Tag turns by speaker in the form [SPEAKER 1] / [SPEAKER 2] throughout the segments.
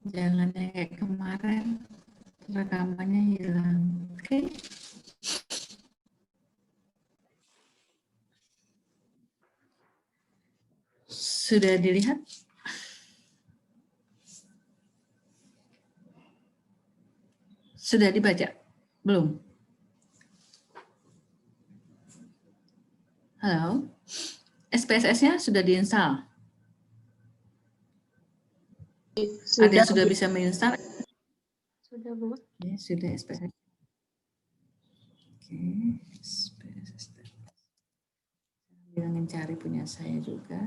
[SPEAKER 1] Jangan yang kayak kemarin, rekamannya hilang. Oke. Sudah dilihat? Sudah dibaca? Belum? Halo? SPSS-nya sudah diinstal? Ada yang sudah bisa menginstal?
[SPEAKER 2] Sudah, Bu.
[SPEAKER 1] Ya, sudah SPSS. Oke, SPSS. Bilangin cari punya saya juga.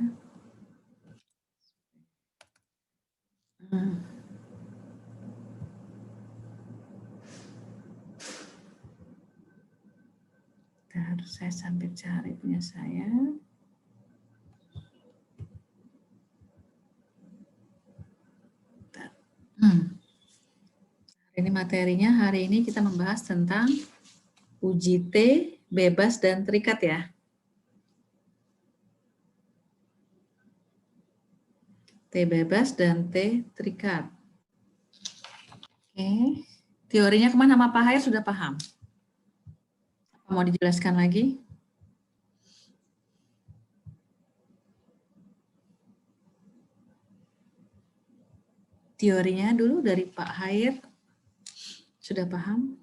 [SPEAKER 1] Harus saya sambil cari punya saya. Ini materinya hari ini kita membahas tentang uji T, bebas, dan terikat ya. T bebas dan T terikat. Oke. Teorinya kemana sama Pak Hair sudah paham? Mau dijelaskan lagi? Teorinya dulu dari Pak Hair sudah paham?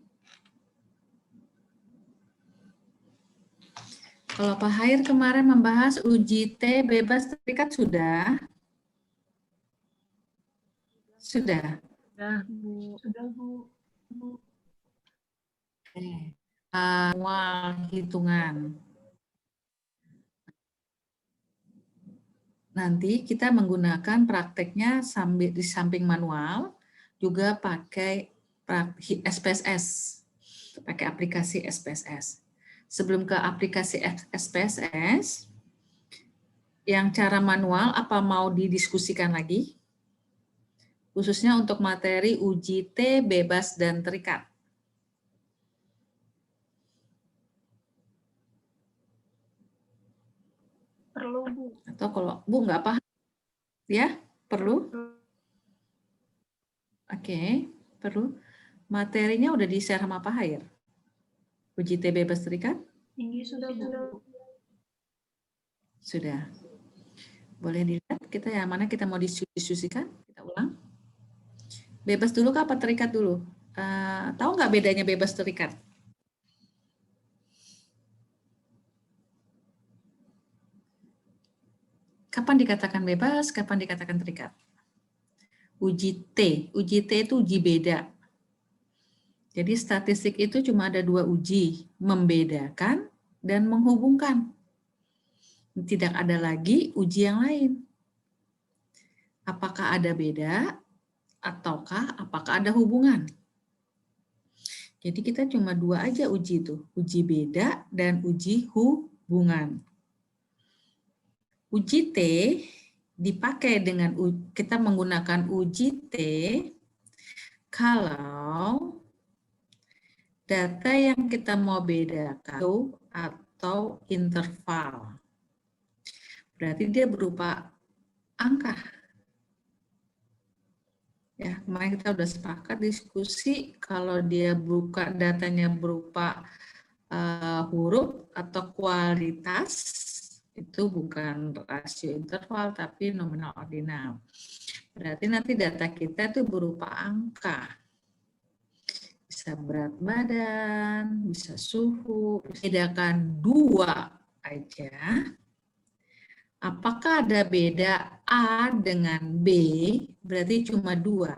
[SPEAKER 1] Kalau Pak Hair kemarin membahas uji T bebas terikat sudah? Sudah.
[SPEAKER 2] Sudah, Bu.
[SPEAKER 3] Sudah, Bu.
[SPEAKER 1] Oke. Manual hitungan. Nanti kita menggunakan prakteknya sambil di samping manual juga pakai SPSS, pakai aplikasi SPSS. Sebelum ke aplikasi SPSS, yang cara manual apa mau didiskusikan lagi? Khususnya untuk materi uji T bebas dan terikat.
[SPEAKER 3] Perlu, Bu.
[SPEAKER 1] Atau kalau Bu nggak paham, ya perlu? Oke, perlu. Materinya udah di-share sama Pak Hair? Uji T bebas terikat?
[SPEAKER 3] Tinggi sudah, Bu.
[SPEAKER 1] Sudah. Boleh dilihat kita yang mana kita mau diskusikan? Kita ulang. Bebas dulu kah apa terikat dulu? Tahu nggak bedanya bebas terikat? Kapan dikatakan bebas, kapan dikatakan terikat? Uji T itu uji beda. Jadi statistik itu cuma ada dua uji, membedakan dan menghubungkan. Tidak ada lagi uji yang lain. Apakah ada beda ataukah apakah ada hubungan? Jadi kita cuma dua aja uji itu, uji beda dan uji hubungan. Uji T dipakai dengan kita menggunakan uji T kalau data yang kita mau bedakan atau interval. Berarti dia berupa angka. Ya, kemarin kita udah sepakat diskusi kalau dia buka datanya berupa huruf atau kualitas, itu bukan rasio interval tapi nominal ordinal. Berarti nanti data kita itu berupa angka. Bisa berat badan, bisa suhu, bedakan dua aja. Apakah ada beda A dengan B, berarti cuma dua,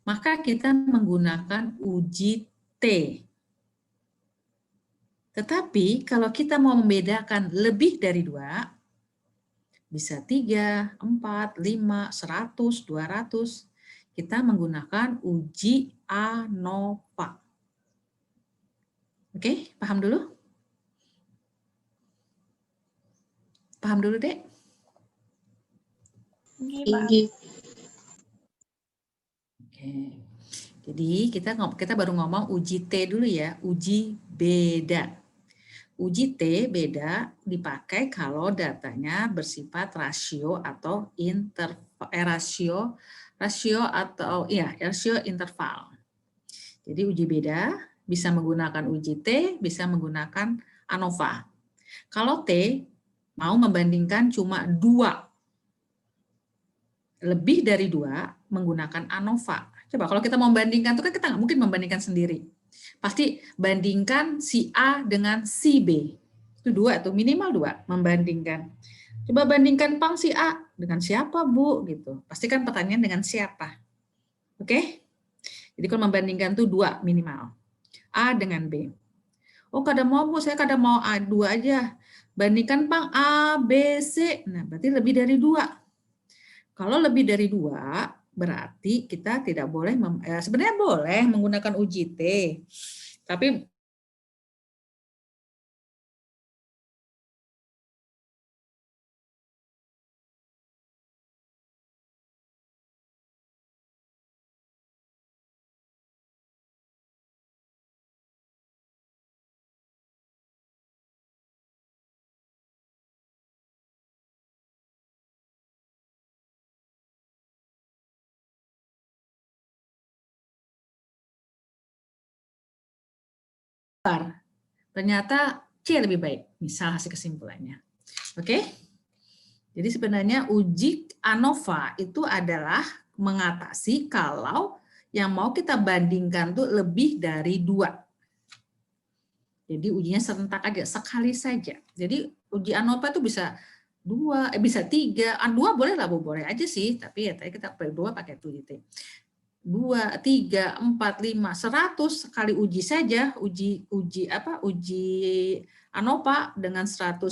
[SPEAKER 1] maka kita menggunakan uji T. Tetapi kalau kita mau membedakan lebih dari dua, bisa 3, 4, 5, 100, 200, kita menggunakan uji ANOVA. Oke, paham dulu? Paham dulu, Dek?
[SPEAKER 3] Tinggi.
[SPEAKER 1] Oke. Jadi kita baru ngomong uji T dulu ya, uji beda. Uji T beda dipakai kalau datanya bersifat rasio atau rasio interval. Jadi uji beda bisa menggunakan uji T, bisa menggunakan ANOVA. Kalau T mau membandingkan cuma 2, lebih dari 2 menggunakan ANOVA. Coba kalau kita mau membandingkan itu kan kita nggak mungkin membandingkan sendiri. Pasti bandingkan si A dengan si B. Itu 2 tuh, minimal 2 membandingkan. Coba bandingkan Pang si A dengan siapa, Bu? Gitu. Pastikan pertanyaan dengan siapa. Oke? Jadi kalau membandingkan tuh 2 minimal. A dengan B. Oh, kada mau, Bu, saya kada mau A2 aja. Bandingkan Pang A, B, C. Nah, berarti lebih dari 2. Kalau lebih dari 2, berarti kita tidak boleh, sebenarnya boleh menggunakan uji T. Tapi ternyata C lebih baik. Misal hasil kesimpulannya. Oke? Jadi sebenarnya uji ANOVA itu adalah mengatasi kalau yang mau kita bandingkan tuh lebih dari 2. Jadi ujinya serentak aja, sekali saja. Jadi uji ANOVA itu bisa 2, bisa 3. 2 boleh lah, Bu, boleh aja sih. Tapi ya tadi kita pakai 2 pakai uji T. 2, 3, 4, 5, 100 kali uji saja, uji ANOVA dengan 100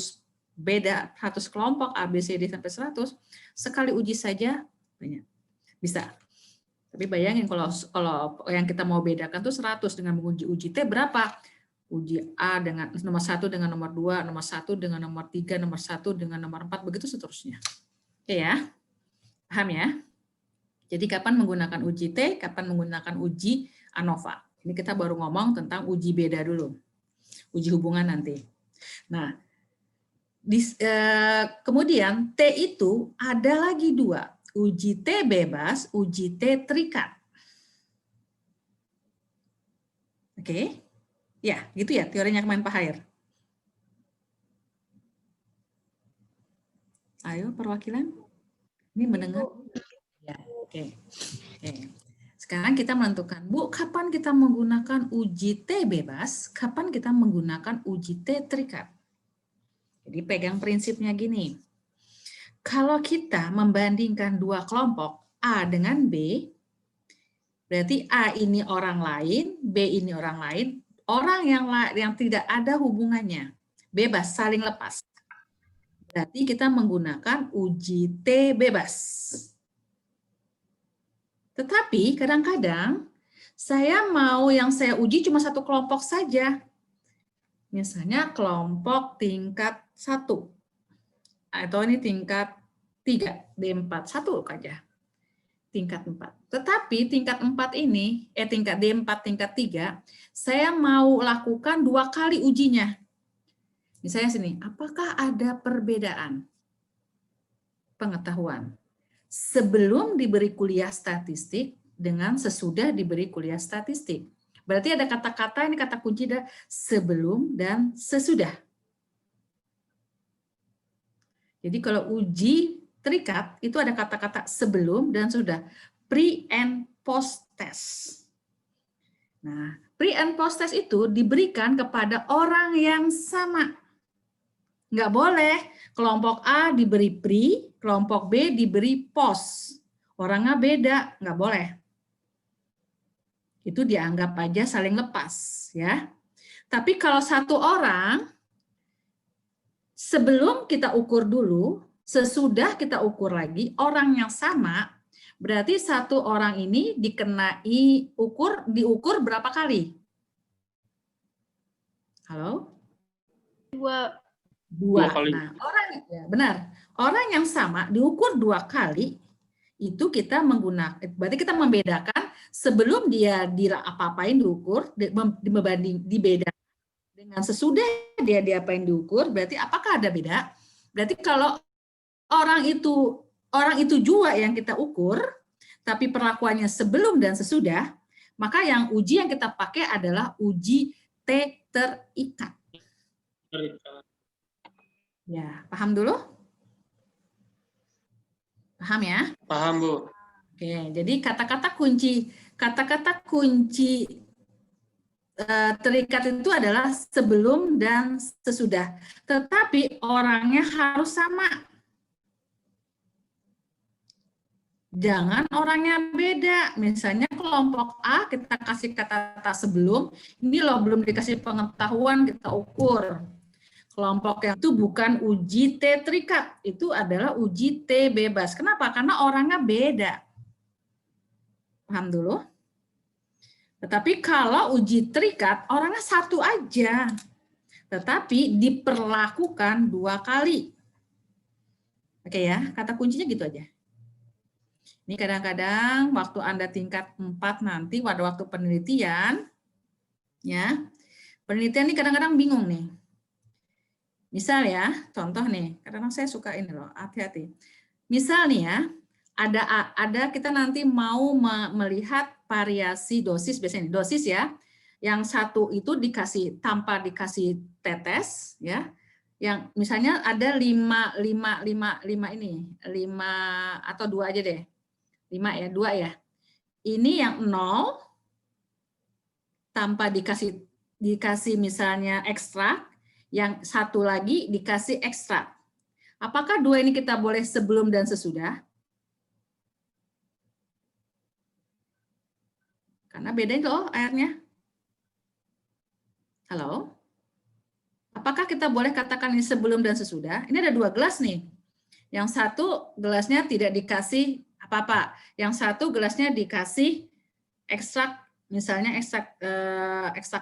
[SPEAKER 1] beda 100 kelompok A, B, C, D sampai 100, sekali uji saja banyak. Bisa. Tapi bayangin kalau yang kita mau bedakan tuh 100 dengan menguji uji T berapa? Uji A dengan nomor 1 dengan nomor 2, nomor 1 dengan nomor 3, nomor 1 dengan nomor 4, begitu seterusnya. Oke ya? Paham ya? Jadi kapan menggunakan uji T, kapan menggunakan uji ANOVA. Ini kita baru ngomong tentang uji beda dulu. Uji hubungan nanti. Nah, kemudian T itu ada lagi 2. Uji T bebas, uji T terikat. Oke? Ya, gitu ya teorinya kemarin Pak Hair. Ayo perwakilan. Ini mendengar. Ya, oke. Sekarang kita menentukan, Bu, kapan kita menggunakan uji T bebas, kapan kita menggunakan uji T terikat. Jadi pegang prinsipnya gini. Kalau kita membandingkan 2 kelompok A dengan B, berarti A ini orang lain, B ini orang lain, orang yang tidak ada hubungannya, bebas, saling lepas. Berarti kita menggunakan uji T bebas. Tetapi kadang-kadang yang saya uji cuma 1 kelompok saja. Misalnya kelompok tingkat 1. Atau ini tingkat 3, D4, 1 aja. Tingkat 4. Tetapi tingkat 4 ini, tingkat D4, tingkat 3, saya mau lakukan 2 kali ujinya. Misalnya sini, apakah ada perbedaan pengetahuan sebelum diberi kuliah statistik dengan sesudah diberi kuliah statistik? Berarti ada kata-kata, ini kata kunci ada sebelum dan sesudah. Jadi kalau uji terikat itu ada kata-kata sebelum dan sudah, pre and post test. Nah, pre and post test itu diberikan kepada orang yang sama. Nggak boleh kelompok A diberi pre, kelompok B diberi post. Orangnya beda, nggak boleh. Itu dianggap aja saling lepas, ya. Tapi kalau satu orang, sebelum kita ukur dulu, sesudah kita ukur lagi, orang yang sama, berarti satu orang ini diukur berapa kali? Halo?
[SPEAKER 2] 2.
[SPEAKER 1] 2 kali. Nah, benar. Orang yang sama diukur 2 kali, itu kita berarti kita membedakan sebelum dia apa-apain diukur, dibedakan dengan sesudah dia diapain diukur, berarti apakah ada beda? Berarti kalau orang itu juga yang kita ukur, tapi perlakuannya sebelum dan sesudah, maka yang uji yang kita pakai adalah uji T terikat. Ya, paham dulu? Paham ya?
[SPEAKER 4] Paham, Bu.
[SPEAKER 1] Oke, jadi kata-kata kunci terikat itu adalah sebelum dan sesudah. Tetapi orangnya harus sama. Jangan orangnya beda. Misalnya kelompok A kita kasih kata sebelum, ini loh belum dikasih pengetahuan kita ukur. Kelompok yang itu bukan uji T terikat, itu adalah uji T bebas. Kenapa? Karena orangnya beda. Paham dulu? Tetapi kalau uji terikat, orangnya satu aja. Tetapi diperlakukan 2 kali. Oke ya, kata kuncinya gitu aja. Ini kadang-kadang waktu Anda tingkat 4 nanti, pada waktu penelitian, ya, penelitian ini kadang-kadang bingung nih. Misal ya, contoh nih, kadang-kadang saya suka ini loh, hati-hati. Misal nih ya, ada kita nanti mau melihat variasi dosis, biasanya dosis ya, yang satu itu dikasih tanpa dikasih tetes, ya, yang misalnya ada 5 atau 2 aja deh, 5 ya, 2 ya. Ini yang 0 tanpa dikasih misalnya ekstrak, yang satu lagi dikasih ekstrak. Apakah 2 ini kita boleh sebelum dan sesudah? Karena beda loh airnya. Halo? Apakah kita boleh katakan ini sebelum dan sesudah? Ini ada 2 gelas nih. Yang satu gelasnya tidak dikasih apa-apa. Yang satu gelasnya dikasih ekstrak, misalnya ekstrak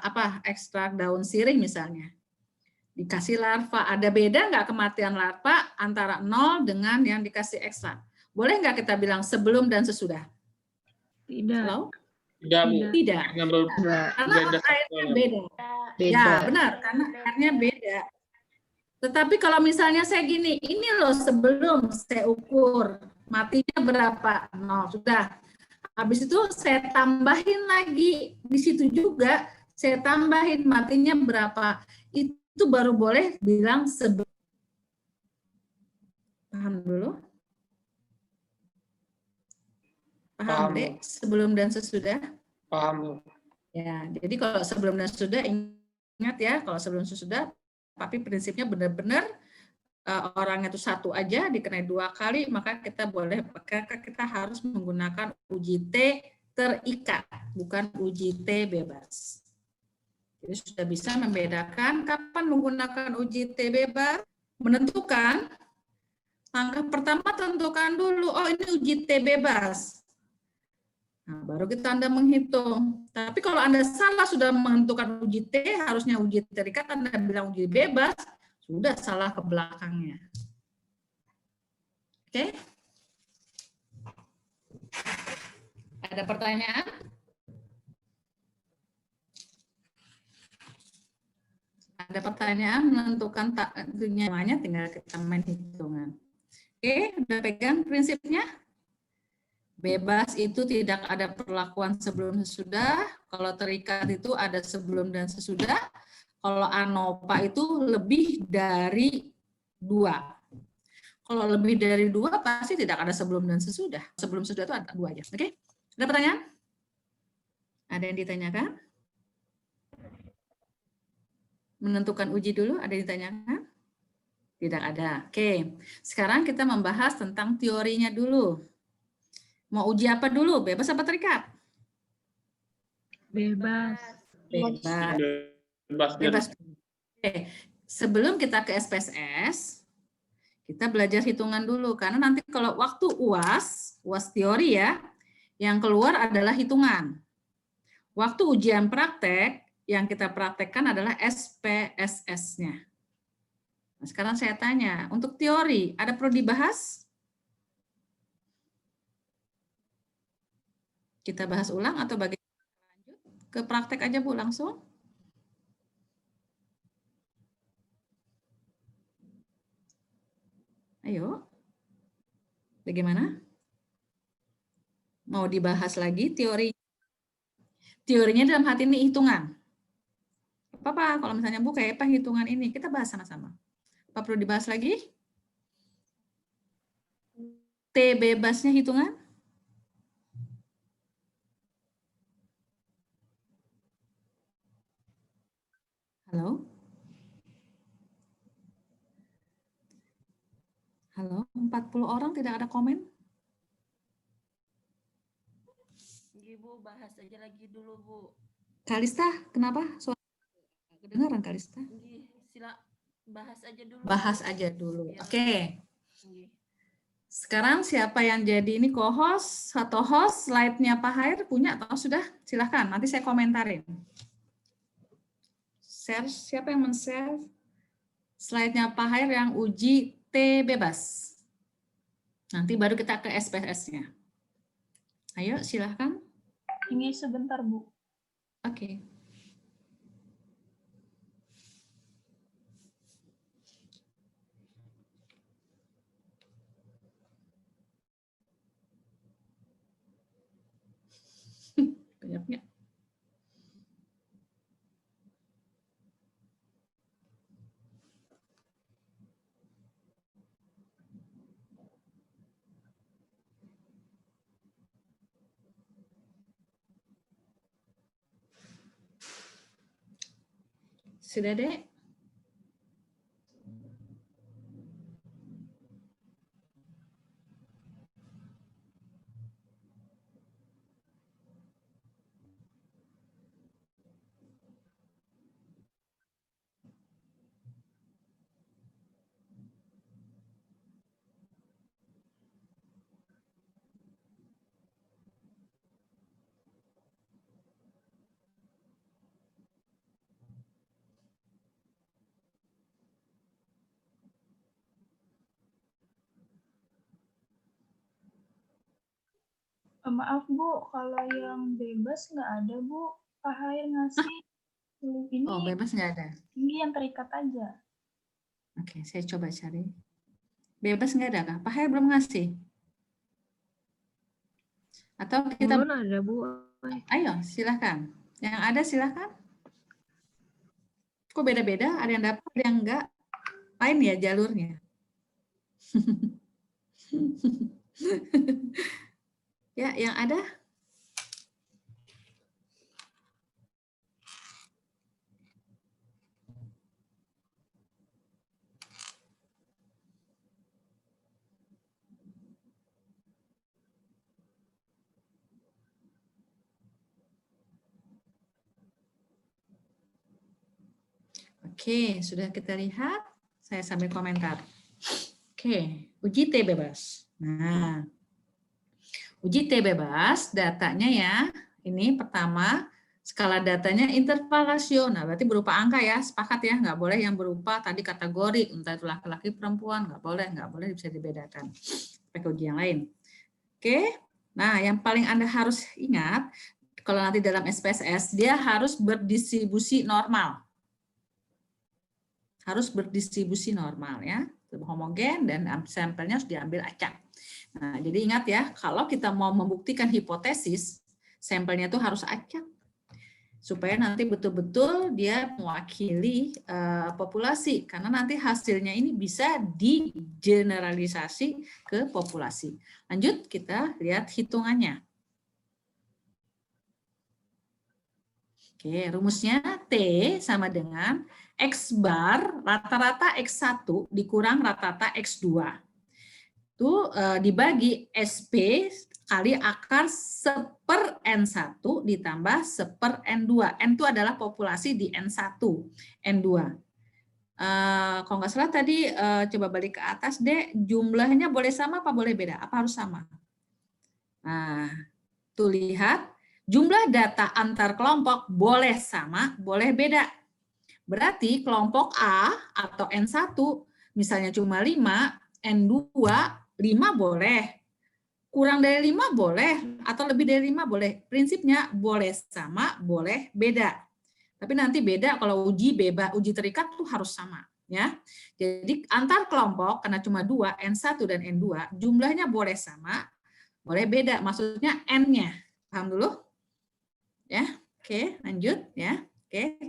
[SPEAKER 1] apa? Ekstrak daun sirih misalnya. Dikasih larva. Ada beda nggak kematian larva antara 0 dengan yang dikasih ekstrak? Boleh nggak kita bilang sebelum dan sesudah?
[SPEAKER 2] Tidak.
[SPEAKER 1] Halo?
[SPEAKER 4] Tidak, Bu.
[SPEAKER 1] Tidak. Karena
[SPEAKER 4] Beda.
[SPEAKER 1] airnya beda. Ya, benar. Karena airnya beda. Tetapi kalau misalnya saya gini, ini loh sebelum saya ukur matinya berapa? 0, sudah. Habis itu saya tambahin lagi di situ juga, saya tambahin matinya berapa. Itu baru boleh bilang sebelum. Paham dulu? Paham, Dek? Sebelum dan sesudah?
[SPEAKER 4] Paham, Bu.
[SPEAKER 1] Ya, jadi kalau sebelum dan sesudah, ingat ya, kalau sebelum sesudah, tapi prinsipnya benar-benar orangnya itu satu aja dikenai 2 kali, maka kita harus menggunakan uji T terikat, bukan uji T bebas. Jadi sudah bisa membedakan kapan menggunakan uji T bebas, menentukan langkah pertama tentukan dulu, oh ini uji T bebas. Nah, baru Anda menghitung. Tapi kalau Anda salah sudah menentukan uji T, harusnya uji terikat, Anda bilang uji bebas, sudah salah ke belakangnya. Oke? Ada pertanyaan? Ada pertanyaan menentukan namanya, tinggal kita main hitungan. Oke, udah pegang prinsipnya? Bebas itu tidak ada perlakuan sebelum sesudah. Kalau terikat itu ada sebelum dan sesudah. Kalau ANOVA itu lebih dari 2. Kalau lebih dari 2 pasti tidak ada sebelum dan sesudah. Sebelum sesudah itu ada 2 aja. Oke? Ada pertanyaan? Ada yang ditanyakan? Menentukan uji dulu, ada yang ditanyakan? Tidak ada. Oke. Sekarang kita membahas tentang teorinya dulu. Mau uji apa dulu? Bebas apa terikat?
[SPEAKER 2] Bebas.
[SPEAKER 1] Bebas. Oke. Sebelum kita ke SPSS, kita belajar hitungan dulu. Karena nanti kalau waktu UAS teori ya, yang keluar adalah hitungan. Waktu ujian praktek, yang kita praktekkan adalah SPSS-nya. Nah, sekarang saya tanya, untuk teori, ada perlu dibahas? Kita bahas ulang atau bagaimana? Lanjut ke praktek aja Bu langsung. Ayo. Bagaimana? Mau dibahas lagi teori? Teorinya dalam hati ini hitungan. Apa kalau misalnya Bu kayak apa hitungan ini? Kita bahas sama-sama. Apa perlu dibahas lagi? T bebasnya hitungan? Halo? Halo, 40 orang tidak ada komen?
[SPEAKER 4] Bu, bahas aja lagi dulu, Bu.
[SPEAKER 1] Kalista, kenapa? Suara kedengaran Kalista?
[SPEAKER 4] Sila bahas aja dulu.
[SPEAKER 1] Bahas aja dulu.
[SPEAKER 4] Biar-
[SPEAKER 1] Oke. Sekarang siapa yang jadi ini co-host atau host? Slide-nya Pak Hair punya atau sudah? Silahkan, nanti saya komentarin. Share, siapa yang men-share slide-nya Pak Hair yang uji T bebas? Nanti baru kita ke SPSS-nya. Ayo, silahkan.
[SPEAKER 3] Ini sebentar, Bu.
[SPEAKER 1] Oke. Banyaknya. Sudah, Dek?
[SPEAKER 3] Maaf, Bu. Kalau yang bebas nggak ada, Bu. Pak Hair ngasih. Ini,
[SPEAKER 1] Oh, bebas nggak ada?
[SPEAKER 3] ini yang terikat aja.
[SPEAKER 1] Oke, saya coba cari. Bebas nggak ada kah? Pak Hair belum ngasih? Atau kita...
[SPEAKER 2] Belum ada, Bu.
[SPEAKER 1] Ayo, silahkan. Yang ada silahkan. Kok beda-beda? Ada yang dapat, ada yang enggak? Lain ya jalurnya. Ya, yang ada? Oke, sudah kita lihat. Saya sambil komentar. Oke, uji T bebas. Nah, uji T bebas, datanya ya, ini pertama, skala datanya interval rasio. Nah, berarti berupa angka ya, sepakat ya, nggak boleh yang berupa tadi kategori, entah itu laki-laki, perempuan, nggak boleh bisa dibedakan. Pakai uji yang lain. Oke, nah yang paling Anda harus ingat, kalau nanti dalam SPSS, dia harus berdistribusi normal. Harus berdistribusi normal ya, homogen dan sampelnya harus diambil acak. Nah, jadi ingat ya, kalau kita mau membuktikan hipotesis, sampelnya itu harus acak supaya nanti betul-betul dia mewakili populasi, karena nanti hasilnya ini bisa digeneralisasi ke populasi. Lanjut, kita lihat hitungannya. Oke, rumusnya T sama dengan X bar rata-rata X1 dikurang rata-rata X2. Itu dibagi SP kali akar 1/N1 ditambah 1/N2. N itu adalah populasi di N1, N2. Kalau nggak salah tadi coba balik ke atas deh, jumlahnya boleh sama apa boleh beda? Apa harus sama? Nah, tuh lihat. Jumlah data antar kelompok boleh sama, boleh beda. Berarti kelompok A atau N1 misalnya cuma 5, N2 5 boleh. Kurang dari 5 boleh, atau lebih dari 5 boleh. Prinsipnya boleh sama, boleh beda. Tapi nanti beda kalau uji bebas, uji terikat tuh harus sama. Ya. Jadi antar kelompok karena cuma 2, N1 dan N2, jumlahnya boleh sama, boleh beda. Maksudnya N-nya. Paham dulu? Ya. Oke, lanjut ya. Oke,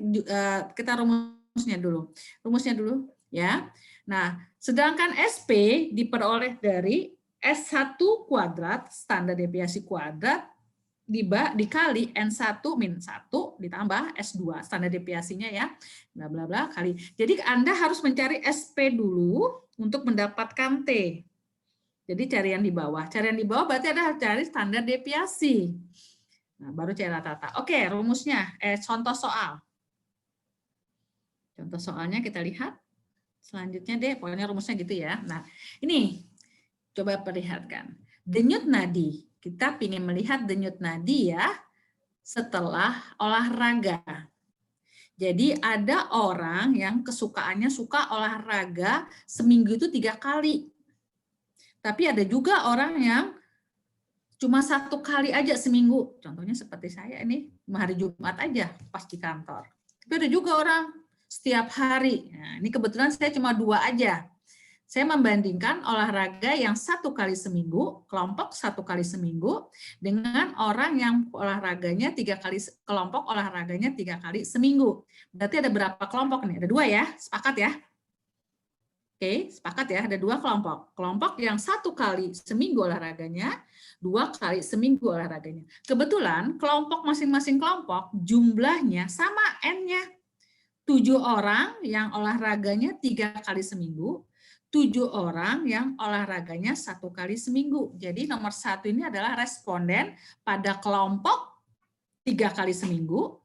[SPEAKER 1] kita rumusnya dulu. Rumusnya dulu ya. Nah, sedangkan SP diperoleh dari S1 kuadrat standar deviasi kuadrat dikali N1 min 1 ditambah S2 standar deviasinya ya, bla bla bla kali. Jadi Anda harus mencari SP dulu untuk mendapatkan T. Jadi cari yang di bawah. Cari yang di bawah berarti Anda harus cari standar deviasi. Nah, baru cari rata-rata. Oke, rumusnya contoh soal. Contoh soalnya kita lihat. Selanjutnya deh, pokoknya rumusnya gitu ya. Nah, ini coba perlihatkan. Denyut nadi. Kita ingin melihat denyut nadi ya setelah olahraga. Jadi ada orang yang kesukaannya suka olahraga seminggu itu 3 kali. Tapi ada juga orang yang cuma 1 kali aja seminggu. Contohnya seperti saya ini, hari Jumat aja pas di kantor. Tapi ada juga orang setiap hari. Nah, ini kebetulan saya cuma 2 aja. Saya membandingkan olahraga yang 1 kali seminggu, kelompok 1 kali seminggu, dengan orang yang olahraganya 3 kali, kelompok olahraganya 3 kali seminggu. Berarti ada berapa kelompok nih? Ada 2 ya, sepakat ya? Oke, sepakat ya, ada 2 kelompok. Kelompok yang 1 kali seminggu olahraganya, 2 kali seminggu olahraganya. Kebetulan kelompok masing-masing kelompok jumlahnya sama N-nya. 7 orang yang olahraganya 3 kali seminggu, 7 orang yang olahraganya 1 kali seminggu. Jadi nomor 1 ini adalah responden pada kelompok 3 kali seminggu,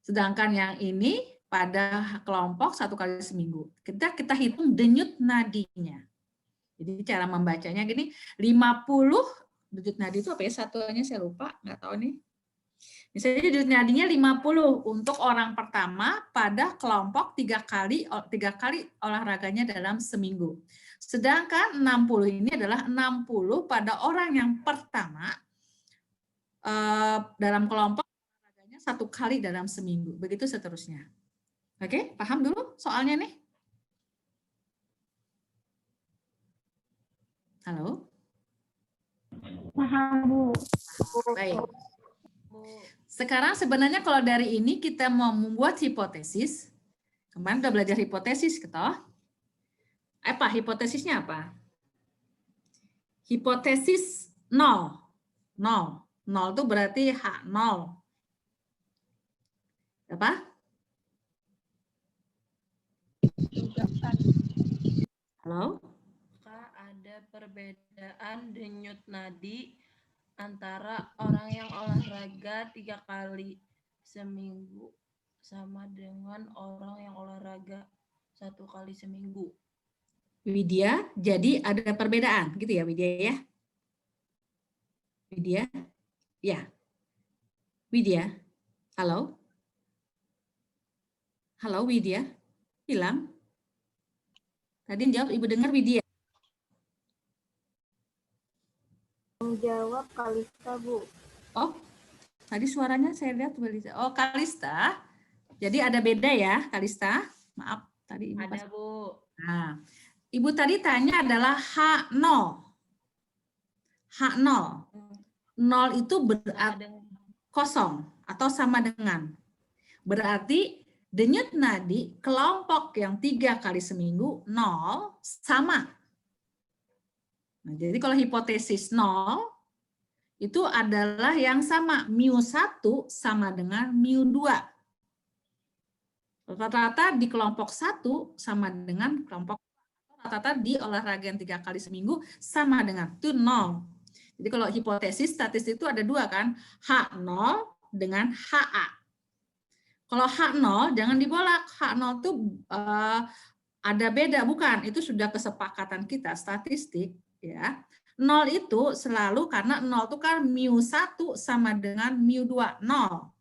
[SPEAKER 1] sedangkan yang ini pada kelompok 1 kali seminggu. Kita hitung denyut nadinya. Jadi cara membacanya gini, 50, denyut nadi itu apa ya? Satuannya saya lupa, nggak tahu nih. Misalnya denyut nadinya 50 untuk orang pertama pada kelompok 3 kali olahraganya dalam seminggu. Sedangkan 60 ini adalah 60 pada orang yang pertama dalam kelompok olahraganya 1 kali dalam seminggu. Begitu seterusnya. Oke, paham dulu soalnya nih? Halo?
[SPEAKER 2] Paham, Bu.
[SPEAKER 1] Baik. Sekarang sebenarnya kalau dari ini kita mau membuat hipotesis. Kemarin udah belajar hipotesis, ketoh. Apa hipotesisnya apa? Hipotesis 0. 0. 0 itu berarti H0. Apa? Halo?
[SPEAKER 4] Apakah ada perbedaan denyut nadi antara orang yang olahraga 3 kali seminggu sama dengan orang yang olahraga 1 kali seminggu?
[SPEAKER 1] Widya, jadi ada perbedaan gitu ya Widya ya? Widya? Ya. Widya? Halo? Halo Widya? Hilang? Tadi jawab Ibu dengar Widya.
[SPEAKER 2] Menjawab Kalista, Bu.
[SPEAKER 1] Oh, tadi suaranya saya lihat oh Kalista. Jadi ada beda ya Kalista. Maaf tadi Ibu
[SPEAKER 4] Ada, Bu.
[SPEAKER 1] Nah, Ibu tadi tanya adalah H0. H0. 0 itu berarti kosong atau sama dengan. Berarti denyut nadi kelompok yang 3 kali seminggu 0 sama. Nah, jadi kalau hipotesis 0 itu adalah yang sama, mu1 sama dengan mu2. Rata-rata di kelompok 1 sama dengan kelompok rata-rata di olahraga yang 3 kali seminggu sama dengan itu 0. Jadi kalau hipotesis statistik itu ada 2 kan, H0 dengan HA. Kalau H0 jangan dibolak, H0 itu ada beda, bukan, itu sudah kesepakatan kita statistik ya. 0 itu selalu karena 0 itu kan mu1 sama dengan mu2, 0.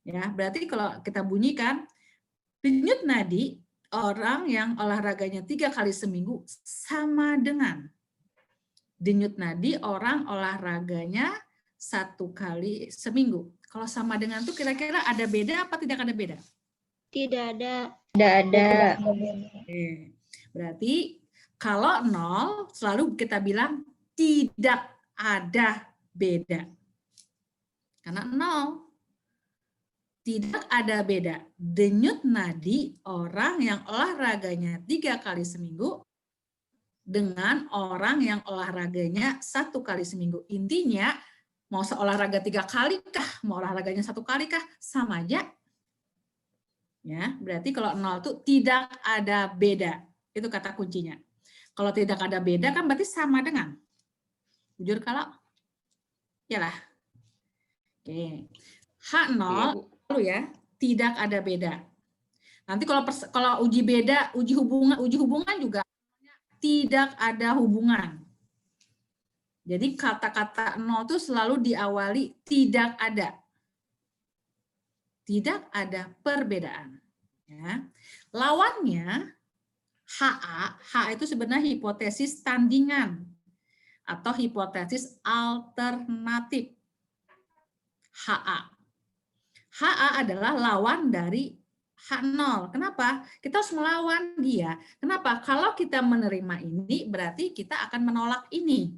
[SPEAKER 1] Ya, berarti kalau kita bunyikan denyut nadi orang yang olahraganya 3 kali seminggu sama dengan denyut nadi orang olahraganya 1 kali seminggu. Kalau sama dengan itu kira-kira ada beda apa tidak ada beda?
[SPEAKER 2] Tidak ada. Tidak ada.
[SPEAKER 1] Oke. Berarti kalau 0 selalu kita bilang tidak ada beda. Karena 0. Tidak ada beda. Denyut nadi orang yang olahraganya 3 kali seminggu dengan orang yang olahraganya 1 kali seminggu. Intinya mau olahraga 3 kali kah, mau olahraganya 1 kali kah, sama aja. Ya, berarti kalau 0 itu tidak ada beda. Itu kata kuncinya. Kalau tidak ada beda kan berarti sama dengan. Jujur kalau? Yalah. Oke. H0 lalu ya, tidak ada beda. Nanti kalau uji beda, uji hubungan juga tidak ada hubungan. Jadi kata-kata 0 itu selalu diawali tidak ada. Tidak ada perbedaan. Ya. Lawannya H itu sebenarnya hipotesis tandingan atau hipotesis alternatif. HA adalah lawan dari H0. Kenapa? Kita harus melawan dia. Kenapa? Kalau kita menerima ini, berarti kita akan menolak ini.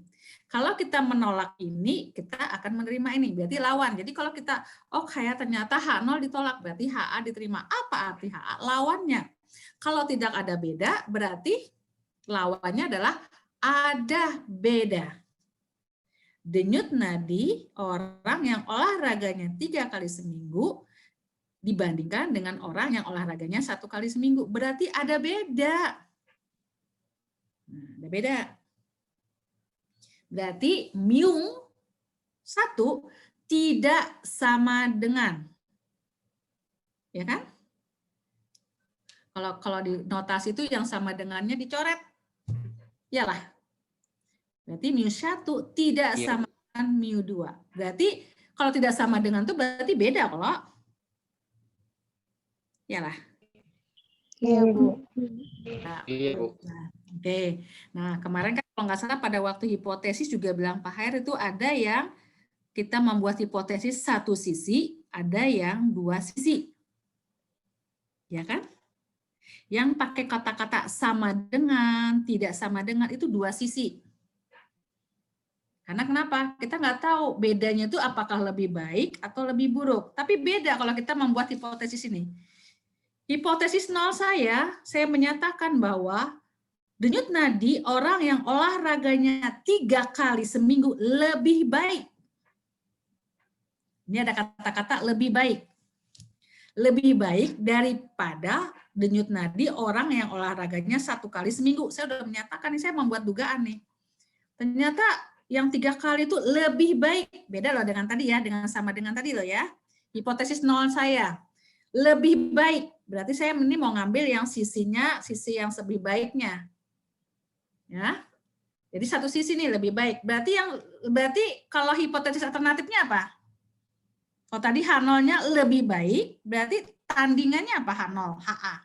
[SPEAKER 1] Kalau kita menolak ini, kita akan menerima ini. Berarti lawan. Jadi kalau kita, oh kayak ternyata H0 ditolak, berarti HA diterima. Apa arti HA? Lawannya. Kalau tidak ada beda, berarti lawannya adalah ada beda. Denyut nadi orang yang olahraganya 3 kali seminggu dibandingkan dengan orang yang olahraganya 1 kali seminggu. Berarti ada beda. Nah, ada beda. Berarti mu 1 tidak sama dengan. Ya kan? Kalau di notasi itu yang sama dengannya dicoret. Yalah. Berarti mu1 tidak sama dengan mu2. Berarti kalau tidak sama dengan itu berarti beda kalau. Yalah.
[SPEAKER 2] Iya, Bu.
[SPEAKER 5] Iya, Bu.
[SPEAKER 1] Nah, oke. Nah, kemarin kan kalau nggak salah pada waktu hipotesis juga bilang Pak Hair itu ada yang kita membuat hipotesis 1 sisi, ada yang 2 sisi. Ya kan? Yang pakai kata-kata sama dengan, tidak sama dengan itu 2 sisi. Karena kenapa? Kita nggak tahu bedanya itu apakah lebih baik atau lebih buruk. Tapi beda kalau kita membuat hipotesis ini. Hipotesis 0 saya menyatakan bahwa denyut nadi orang yang olahraganya 3 kali seminggu lebih baik. Ini ada kata-kata lebih baik. Lebih baik daripada denyut nadi orang yang olahraganya 1 kali seminggu. Saya sudah menyatakan, saya membuat dugaan nih. Ternyata yang 3 kali itu lebih baik. Beda loh dengan tadi ya, dengan sama dengan tadi loh ya. Hipotesis 0 saya. Lebih baik. Berarti saya ini mau ngambil yang sisinya, sisi yang lebih baiknya. Ya. Jadi 1 sisi nih lebih baik. Berarti kalau hipotesis alternatifnya apa? Kalau tadi H0-nya lebih baik, berarti tandingannya apa H0? HA.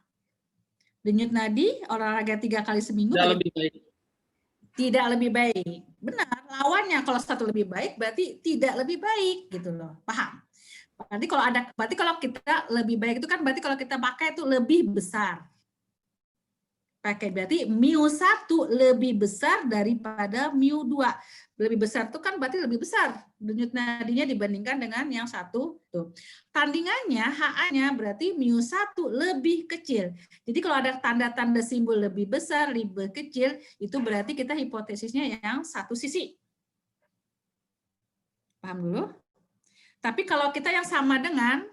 [SPEAKER 1] Denyut nadi olahraga 3 kali seminggu
[SPEAKER 5] Tidak lebih baik.
[SPEAKER 1] Tidak lebih baik. Benar, lawannya kalau 1 lebih baik berarti tidak lebih baik gitu loh. Paham? Berarti kalau kita lebih baik itu kan berarti kalau kita pakai itu lebih besar. Berarti mu1 lebih besar daripada mu2. Lebih besar itu kan berarti lebih besar denyut nadinya dibandingkan dengan yang 1 tuh. Tandingannya HA-nya berarti mu1 lebih kecil. Jadi kalau ada tanda-tanda simbol lebih besar, lebih kecil, itu berarti kita hipotesisnya yang 1 sisi. Paham dulu? Tapi kalau kita yang sama dengan,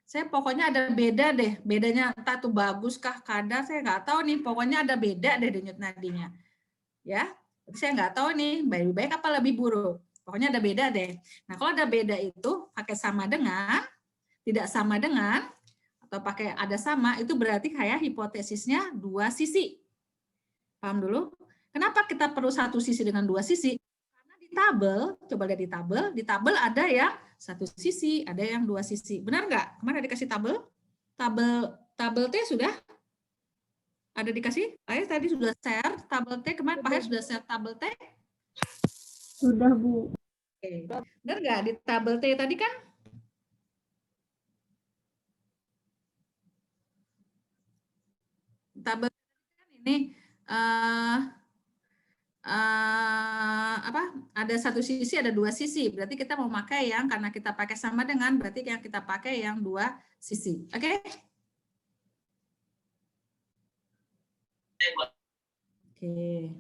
[SPEAKER 1] saya pokoknya ada beda deh. Bedanya entah itu bagus kah, kadar, saya nggak tahu nih. Pokoknya ada beda deh denyut nadinya. Ya, saya nggak tahu nih, lebih baik apa lebih buruk. Pokoknya ada beda deh. Nah, kalau ada beda itu pakai sama dengan, tidak sama dengan, atau pakai ada sama, itu berarti kayak hipotesisnya 2 sisi. Paham dulu? Kenapa kita perlu 1 sisi dengan 2 sisi? Karena di tabel, coba lihat di tabel ada yang 1 sisi, ada yang 2 sisi. Benar nggak? Kemarin ada dikasih tabel? Tabel T sudah? Ada dikasih? Saya tadi sudah share tabel T, kemarin Pak Her sudah share tabel T?
[SPEAKER 2] Sudah, Bu.
[SPEAKER 1] Oke. Benar nggak? Di tabel T tadi kan? tabel ini apa? Ada satu sisi, ada dua sisi. Berarti kita mau pakai yang karena kita pakai sama dengan, berarti yang kita pakai yang dua sisi. Oke? Oke.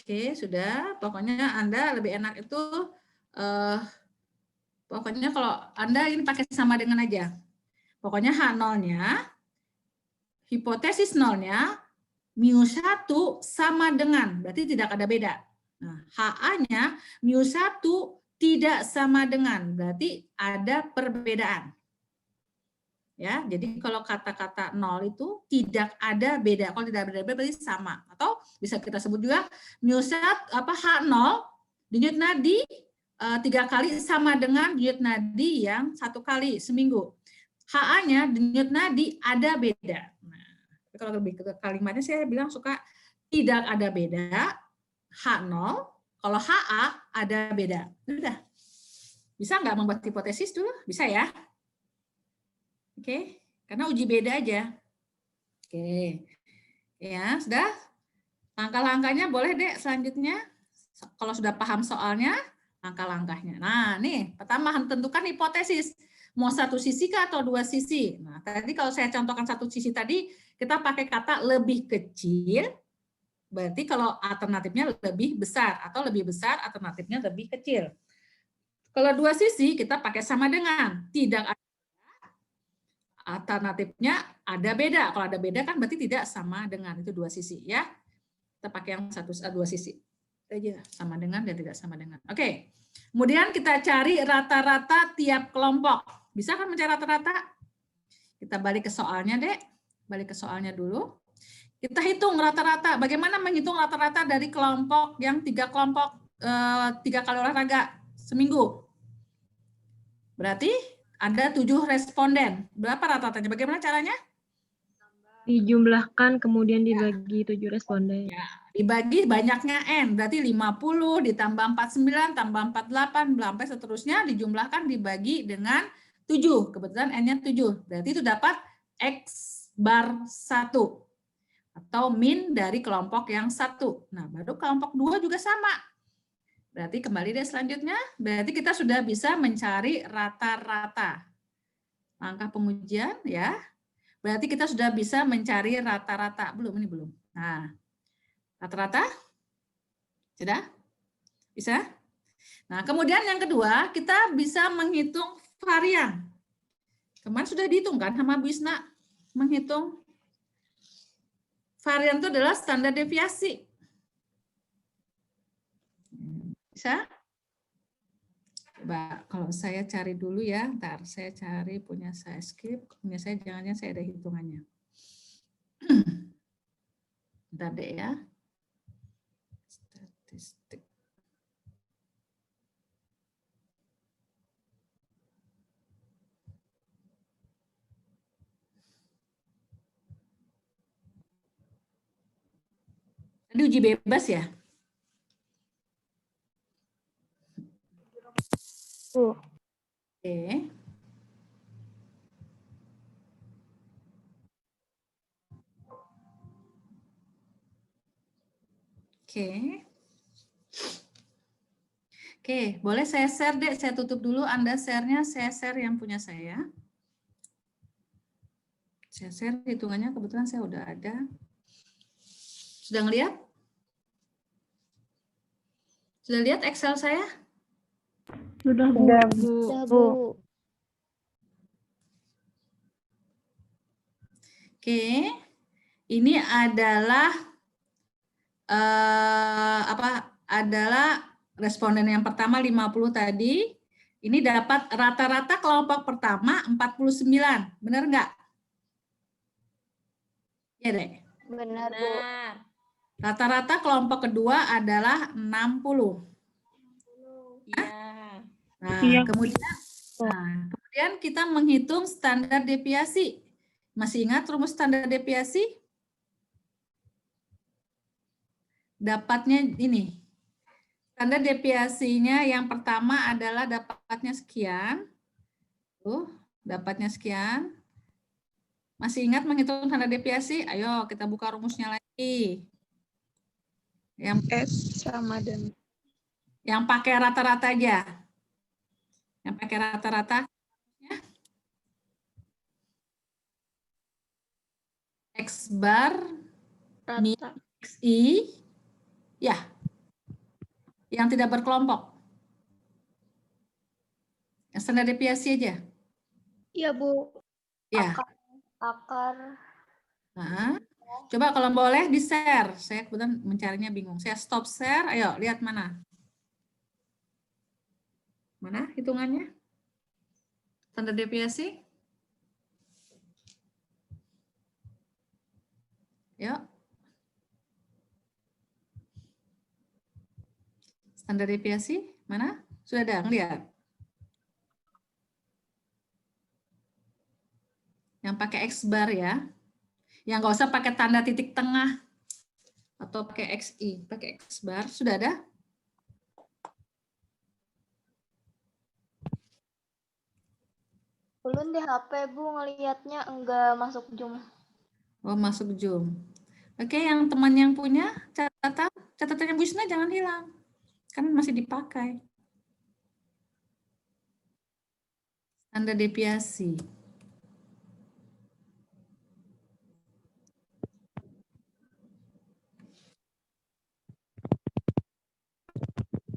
[SPEAKER 1] Oke, sudah. Pokoknya Anda lebih enak itu, pokoknya kalau Anda ini pakai sama dengan aja. Pokoknya H0-nya, hipotesis nolnya, μ1 sama dengan, berarti tidak ada beda. Nah, HA-nya, μ1 tidak sama dengan, berarti ada perbedaan. Ya, jadi kalau kata-kata nol itu tidak ada beda. Kalau tidak ada beda berarti sama. Atau bisa kita sebut juga μ1 H0 denyut nadi 3 kali sama dengan denyut nadi yang 1 kali seminggu. HA-nya denyut nadi ada beda. Nah, kalau lebih ke kalimatnya saya bilang suka tidak ada beda. H0, kalau HA ada beda. Udah. Bisa nggak membuat hipotesis dulu? Bisa ya? Oke, karena uji beda aja. Oke, ya sudah. Langkah-langkahnya boleh deh selanjutnya. Kalau sudah paham soalnya, langkah-langkahnya. Nah, nih pertama tentukan hipotesis. Mau satu sisi kah atau dua sisi? Nah, tadi kalau saya contohkan satu sisi tadi, kita pakai kata lebih kecil. Berarti kalau alternatifnya lebih besar atau lebih besar, alternatifnya lebih kecil. Kalau dua sisi kita pakai sama dengan, tidak ada. Alternatifnya ada beda. Kalau ada beda kan berarti tidak sama dengan, itu dua sisi ya. Kita pakai yang dua sisi aja, sama dengan dan tidak sama dengan. Oke. Kemudian kita cari rata-rata tiap kelompok. Bisa kan mencari rata-rata? Kita balik ke soalnya, Dek. Balik ke soalnya dulu. Kita hitung rata-rata. Bagaimana menghitung rata-rata dari kelompok yang 3 kelompok 3 kali olahraga seminggu? Berarti ada 7 responden. Berapa rata-ratanya? Bagaimana caranya?
[SPEAKER 2] Dijumlahkan kemudian dibagi 7 responden.
[SPEAKER 1] Ya, dibagi banyaknya N. Berarti 50 ditambah 49 tambah 48 sampai seterusnya dijumlahkan dibagi dengan 7. Kebetulan N-nya 7. Berarti itu dapat X bar 1. Atau min dari kelompok yang 1. Nah, baru kelompok 2 juga sama. Berarti kembali deh selanjutnya, berarti kita sudah bisa mencari rata-rata. Langkah pengujian ya. Berarti kita sudah bisa mencari rata-rata. Belum, ini belum. Nah, rata-rata? Sudah? Bisa? Nah, kemudian yang kedua, kita bisa menghitung varian. Kemarin sudah dihitung kan sama Bu Isna? Menghitung varian itu adalah standar deviasi. Bisa? Coba kalau saya cari dulu ya, ntar saya cari punya saya skip, punya saya jangan-jangan saya ada hitungannya. Bentar deh ya. Statistik. Tadi uji bebas ya? Oke. Oke, boleh saya share deh, saya tutup dulu, Anda share-nya, saya share yang punya saya. Saya share hitungannya, kebetulan saya udah ada. Sudah ngelihat? Sudah lihat Excel saya?
[SPEAKER 2] Sudah, Bu. Bu.
[SPEAKER 1] Oke, ini adalah adalah responden yang pertama 50 tadi. Ini dapat rata-rata kelompok pertama 49, benar nggak? Ya deh.
[SPEAKER 2] Benar, Bu.
[SPEAKER 1] Rata-rata kelompok kedua adalah 60.
[SPEAKER 4] Iya.
[SPEAKER 1] Nah,
[SPEAKER 2] Iya.
[SPEAKER 1] kemudian kita menghitung standar deviasi. Masih ingat rumus standar deviasi? Dapatnya ini. Tanda deviasinya yang pertama adalah dapatnya sekian. Tuh, dapatnya sekian. Masih ingat menghitung tanda deviasi? Ayo kita buka rumusnya lagi.
[SPEAKER 2] S sama dengan
[SPEAKER 1] Yang pakai rata-rata aja. Yang pakai rata-rata. X bar min
[SPEAKER 2] rata.
[SPEAKER 1] XI. Ya. Yang tidak berkelompok. Yang standar deviasi aja.
[SPEAKER 2] Iya, Bu.
[SPEAKER 1] Ya.
[SPEAKER 2] Akar.
[SPEAKER 1] Nah, coba kalau boleh di-share. Saya kebetulan mencarinya bingung. Saya stop share. Ayo, lihat mana. Mana hitungannya? Standar deviasi. Yuk. Standar deviasi, mana? Sudah ada, ngeliat? Yang pakai X bar ya. Yang nggak usah pakai tanda titik tengah. Atau pakai XI. Pakai X bar, sudah ada?
[SPEAKER 6] Ulun di HP, Bu, ngelihatnya enggak masuk Zoom.
[SPEAKER 1] Oh, masuk Zoom. Oke, yang teman yang punya catatannya Bu Isna jangan hilang. Kan masih dipakai. Standar deviasi.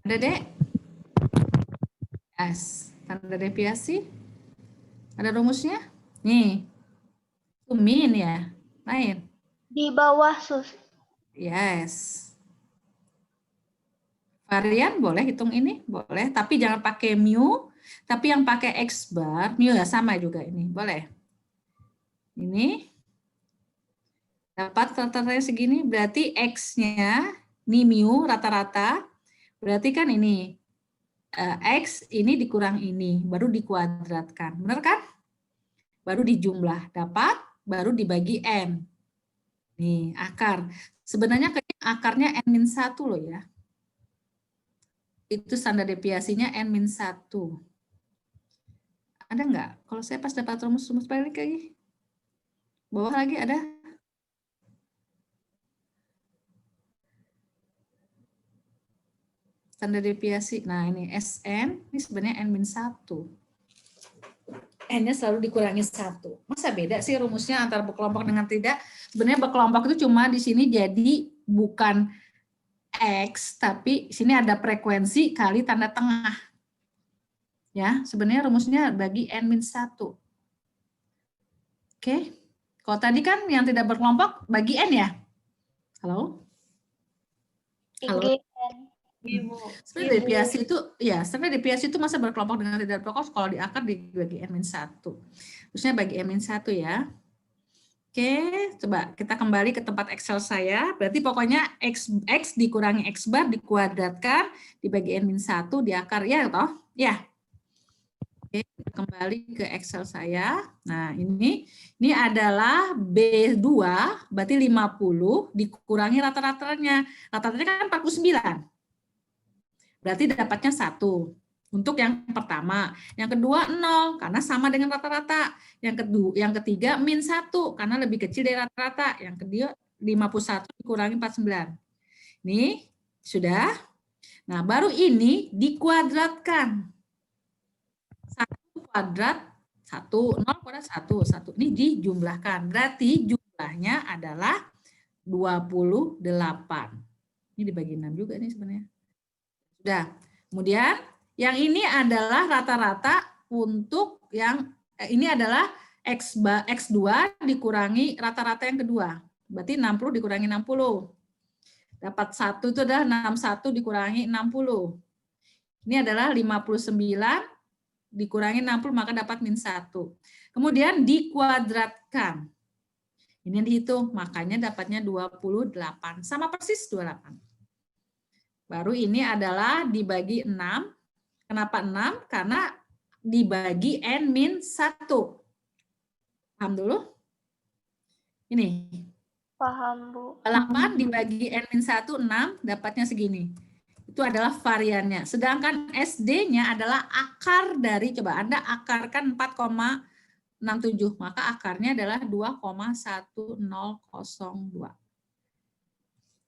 [SPEAKER 1] Ada, Dek? Yes. Standar deviasi. Ada rumusnya? Nih. Itu min ya. Lain.
[SPEAKER 6] Di bawah sus.
[SPEAKER 1] Yes. Varian boleh hitung ini, boleh, tapi jangan pakai mu, tapi yang pakai X bar, mu ya sama juga ini, boleh. Ini dapat rata-ratanya segini, berarti X-nya, ini mu rata-rata, berarti kan ini, X ini dikurang ini, baru dikuadratkan, benar kan? Baru dijumlah, dapat, baru dibagi N. Nih, akar. Sebenarnya akarnya N-1 loh ya. Itu standar deviasinya N-1. Ada nggak? Kalau saya pas dapat rumus balik lagi. Bawah lagi ada? Standar deviasi. Nah ini SN, ini sebenarnya N-1. N-nya selalu dikurangi 1. Masa beda sih rumusnya antara berkelompok dengan tidak? Sebenarnya berkelompok itu cuma di sini jadi bukan X, tapi sini ada frekuensi kali tanda tengah. Ya, sebenarnya rumusnya bagi N-1. Oke. Kalau tadi kan yang tidak berkelompok bagi N ya? Halo? Halo? Sebenarnya deviasi itu, ya, sebenarnya deviasi itu masa berkelompok dengan tidak berkelompok kalau di akar dibagi N-1. Terusnya bagi N-1 ya. Oke, coba kita kembali ke tempat Excel saya. Berarti pokoknya X dikurangi X bar dikuadratkan dibagi N-1 di akar, ya toh? Ya. Oke, kembali ke Excel saya. Nah, ini adalah B2, berarti 50 dikurangi rata-ratanya. Rata-ratanya kan 49. Berarti dapatnya 1. Untuk yang pertama. Yang kedua 0, karena sama dengan rata-rata. Yang ketiga min 1, karena lebih kecil dari rata-rata. Yang kedua 51 dikurangi 49. Ini sudah. Nah, baru ini dikuadratkan. 1 kuadrat 1, 0 kuadrat 1. Ini dijumlahkan. Berarti jumlahnya adalah 28. Ini dibagi 6 juga nih sebenarnya. Sudah. Kemudian yang ini adalah rata-rata untuk yang ini adalah X2 dikurangi rata-rata yang kedua. Berarti 60 dikurangi 60. Dapat 1 itu adalah 61 dikurangi 60. Ini adalah 59 dikurangi 60 maka dapat min 1. Kemudian dikuadratkan. Ini yang dihitung, makanya dapatnya 28. Sama persis 28. Baru ini adalah dibagi 6. Kenapa 6? Karena dibagi N-1. Paham dulu? Ini.
[SPEAKER 6] Paham, Bu.
[SPEAKER 1] 8 dibagi N-1, 6, dapatnya segini. Itu adalah variannya. Sedangkan SD-nya adalah akar dari, coba Anda akarkan 4,67, maka akarnya adalah 2,1002.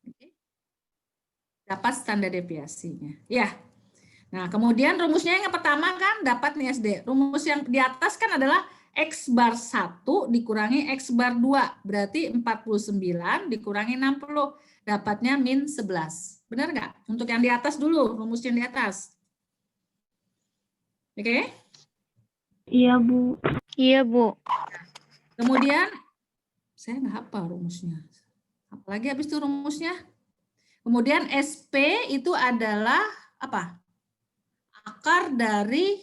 [SPEAKER 1] Oke. Dapat standar deviasinya. Ya. Nah, kemudian rumusnya yang pertama kan dapat nih SD. Rumus yang di atas kan adalah X bar 1 dikurangi X bar 2. Berarti 49 dikurangi 60. Dapatnya min 11. Benar nggak? Untuk yang di atas dulu, rumus yang di atas. Oke?
[SPEAKER 2] Iya, Bu. Iya, Bu.
[SPEAKER 1] Kemudian, saya nggak hafal rumusnya. Apalagi habis itu rumusnya. Kemudian SP itu adalah apa? Akar dari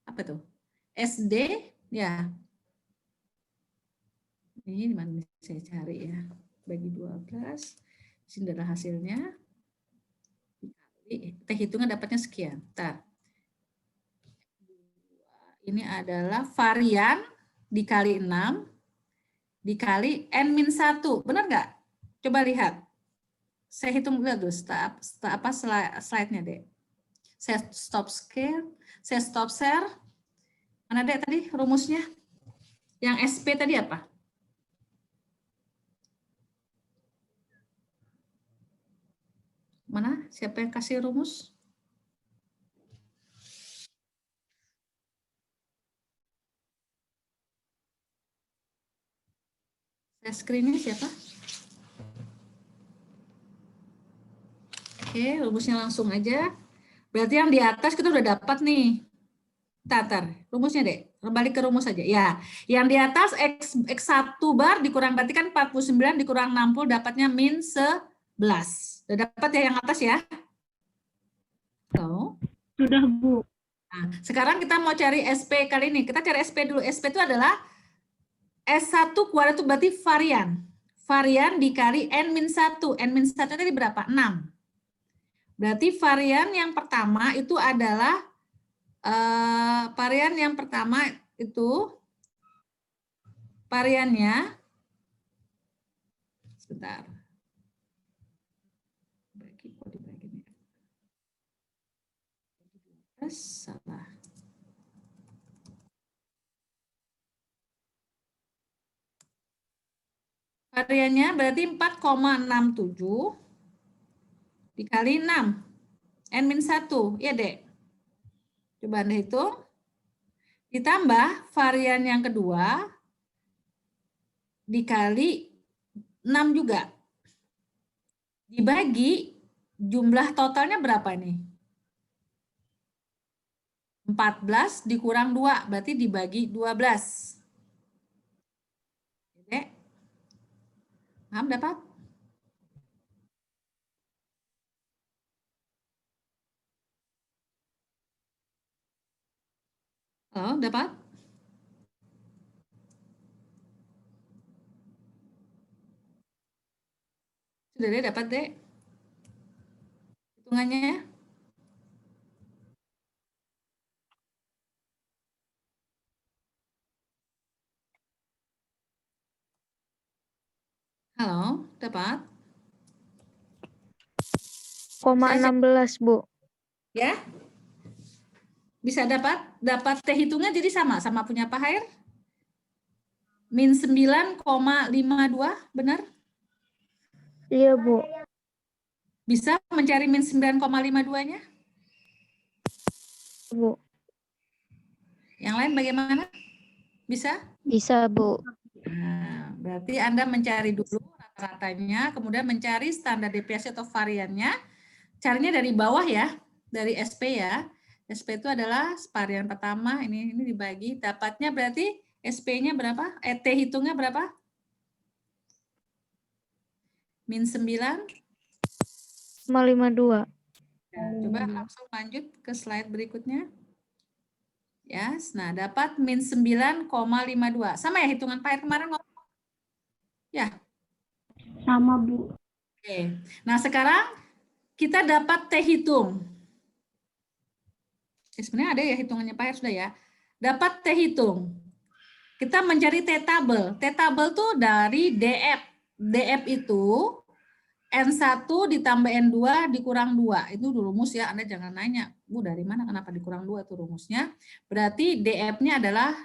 [SPEAKER 1] apa tuh? SD ya. Ini di mana saya cari ya? Bagi 12. Sini adalah hasilnya. Dikali T hitungnya dapatnya sekian. Bentar. Ini adalah varian dikali 6 dikali N-1. Benar nggak? Coba lihat. Saya hitung dulu slide-nya, Dek. Saya stop share. Mana Dek tadi rumusnya? Yang SP tadi apa? Mana? Siapa yang kasih rumus? Saya screen-nya siapa? Oke, rumusnya langsung aja. Berarti yang di atas kita udah dapat nih. Tatar, rumusnya Dek. Balik ke rumus aja. Ya, yang di atas X1 bar dikurang berarti kan 49 dikurang 60 dapatnya min 11. Udah dapat ya yang atas ya? Halo?
[SPEAKER 2] Sudah, Bu.
[SPEAKER 1] Nah, sekarang kita mau cari SP kali ini. Kita cari SP dulu. SP itu adalah S1 kuadrat itu berarti varian. Varian dikali N-1. N-1 tadi berapa? 6. Berarti varian yang pertama itu adalah variannya sebentar. Salah. Variannya berarti 4,67 dikali 6. N-1, ya Dek. Coba Anda hitung. Ditambah varian yang kedua dikali 6 juga. Dibagi jumlah totalnya berapa nih? 14 dikurang 2, berarti dibagi 12. Dek. Paham dapat? Halo, dapat? Sudah deh, dapat Dek? Hitungannya? Halo, dapat?
[SPEAKER 2] 0,16, Bu.
[SPEAKER 1] Ya? Bisa dapat? Dapat T hitungnya jadi sama punya Pak Hair? Min 9,52, benar?
[SPEAKER 2] Iya, Bu.
[SPEAKER 1] Bisa mencari min 9,52-nya?
[SPEAKER 2] Bu.
[SPEAKER 1] Yang lain bagaimana? Bisa?
[SPEAKER 2] Bisa, Bu.
[SPEAKER 1] Nah, berarti Anda mencari dulu rata-ratanya, kemudian mencari standar deviasi atau variannya. Carinya dari bawah ya, dari SP ya. SP itu adalah varian pertama, ini dibagi, dapatnya berarti SP-nya berapa? T hitungnya berapa? Min 9,52. Ya, coba langsung lanjut ke slide berikutnya. Yes, nah dapat min 9,52. Sama ya hitungan Pak Air kemarin ngomong? Ya.
[SPEAKER 2] Sama, Bu.
[SPEAKER 1] Oke. Nah sekarang kita dapat T hitung. Sebenarnya ada ya hitungannya Pak Air sudah ya. Dapat T hitung. Kita mencari T tabel. T tabel tuh dari DF. DF itu N1 ditambah N2 dikurang 2. Itu rumus ya, Anda jangan nanya, Bu dari mana kenapa dikurang 2 itu rumusnya. Berarti DF-nya adalah